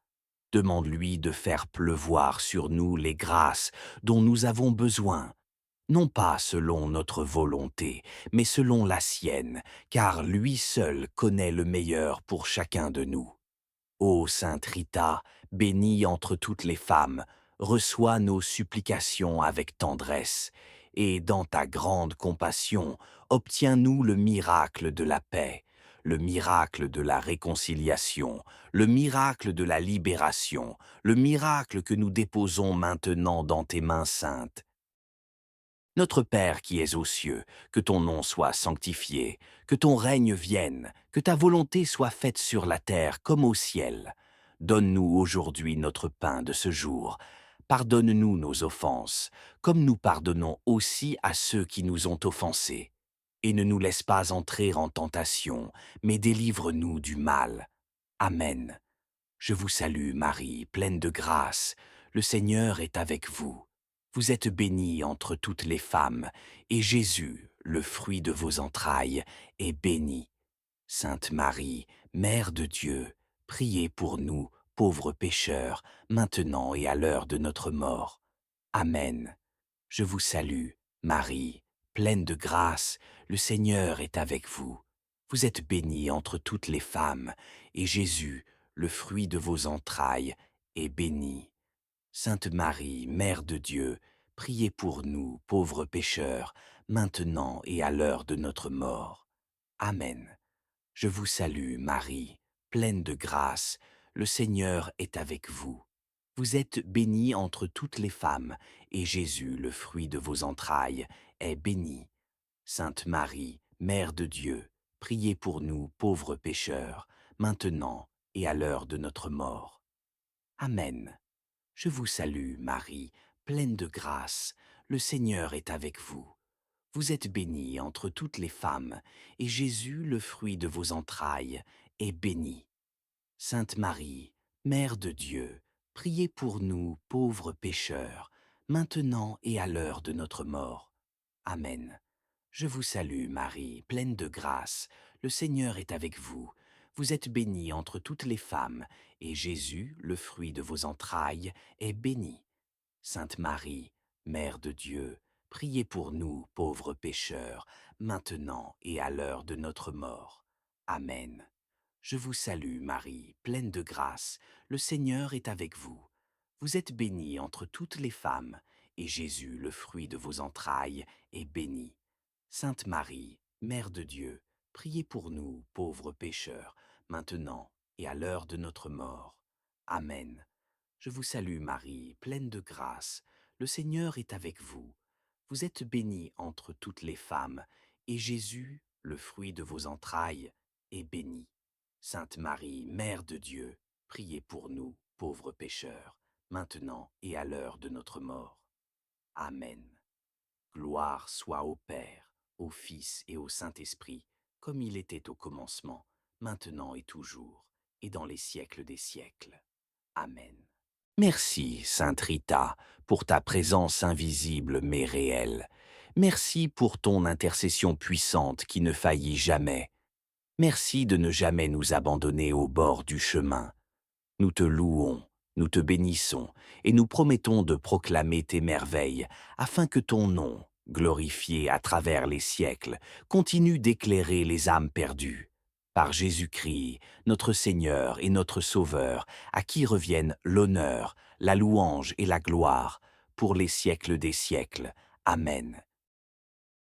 Speaker 1: Demande-lui de faire pleuvoir sur nous les grâces dont nous avons besoin, non pas selon notre volonté, mais selon la sienne, car lui seul connaît le meilleur pour chacun de nous. Ô Sainte Rita, bénie entre toutes les femmes, reçois nos supplications avec tendresse, et dans ta grande compassion, obtiens-nous le miracle de la paix, le miracle de la réconciliation, le miracle de la libération, le miracle que nous déposons maintenant dans tes mains saintes. Notre Père qui es aux cieux, que ton nom soit sanctifié, que ton règne vienne, que ta volonté soit faite sur la terre comme au ciel. Donne-nous aujourd'hui notre pain de ce jour. Pardonne-nous nos offenses, comme nous pardonnons aussi à ceux qui nous ont offensés. Et ne nous laisse pas entrer en tentation, mais délivre-nous du mal. Amen. Je vous salue Marie, pleine de grâce, le Seigneur est avec vous. Vous êtes bénie entre toutes les femmes, et Jésus, le fruit de vos entrailles, est béni. Sainte Marie, Mère de Dieu, priez pour nous, pauvres pécheurs, maintenant et à l'heure de notre mort. Amen. Je vous salue, Marie, pleine de grâce, le Seigneur est avec vous. Vous êtes bénie entre toutes les femmes, et Jésus, le fruit de vos entrailles, est béni. Sainte Marie, Mère de Dieu, priez pour nous, pauvres pécheurs, maintenant et à l'heure de notre mort. Amen. Je vous salue, Marie, pleine de grâce, le Seigneur est avec vous. Vous êtes bénie entre toutes les femmes, et Jésus, le fruit de vos entrailles, est béni. Sainte Marie, Mère de Dieu, priez pour nous pauvres pécheurs, maintenant et à l'heure de notre mort. Amen. Je vous salue, Marie, pleine de grâce, le Seigneur est avec vous. Vous êtes bénie entre toutes les femmes, et Jésus, le fruit de vos entrailles, est béni. Sainte Marie, Mère de Dieu, priez pour nous pauvres pécheurs, maintenant et à l'heure de notre mort. Amen. Je vous salue, Marie, pleine de grâce, le Seigneur est avec vous. Vous êtes bénie entre toutes les femmes, et Jésus, le fruit de vos entrailles, est béni. Sainte Marie, Mère de Dieu, priez pour nous, pauvres pécheurs, maintenant et à l'heure de notre mort. Amen. Je vous salue, Marie, pleine de grâce, le Seigneur est avec vous. Vous êtes bénie entre toutes les femmes, et Jésus, le fruit de vos entrailles, est béni. Sainte Marie, Mère de Dieu, priez pour nous, pauvres pécheurs, maintenant et à l'heure de notre mort. Amen. Je vous salue, Marie, pleine de grâce, le Seigneur est avec vous. Vous êtes bénie entre toutes les femmes, et Jésus, le fruit de vos entrailles, est béni. Sainte Marie, Mère de Dieu, priez pour nous, pauvres pécheurs, maintenant et à l'heure de notre mort. Amen. Gloire soit au Père, au Fils et au Saint-Esprit, comme il était au commencement, maintenant et toujours, et dans les siècles des siècles. Amen. Merci, Sainte Rita, pour ta présence invisible mais réelle. Merci pour ton intercession puissante qui ne faillit jamais. Merci de ne jamais nous abandonner au bord du chemin. Nous te louons, nous te bénissons, et nous promettons de proclamer tes merveilles, afin que ton nom, glorifié à travers les siècles, continue d'éclairer les âmes perdues. Par Jésus-Christ, notre Seigneur et notre Sauveur, à qui reviennent l'honneur, la louange et la gloire, pour les siècles des siècles. Amen.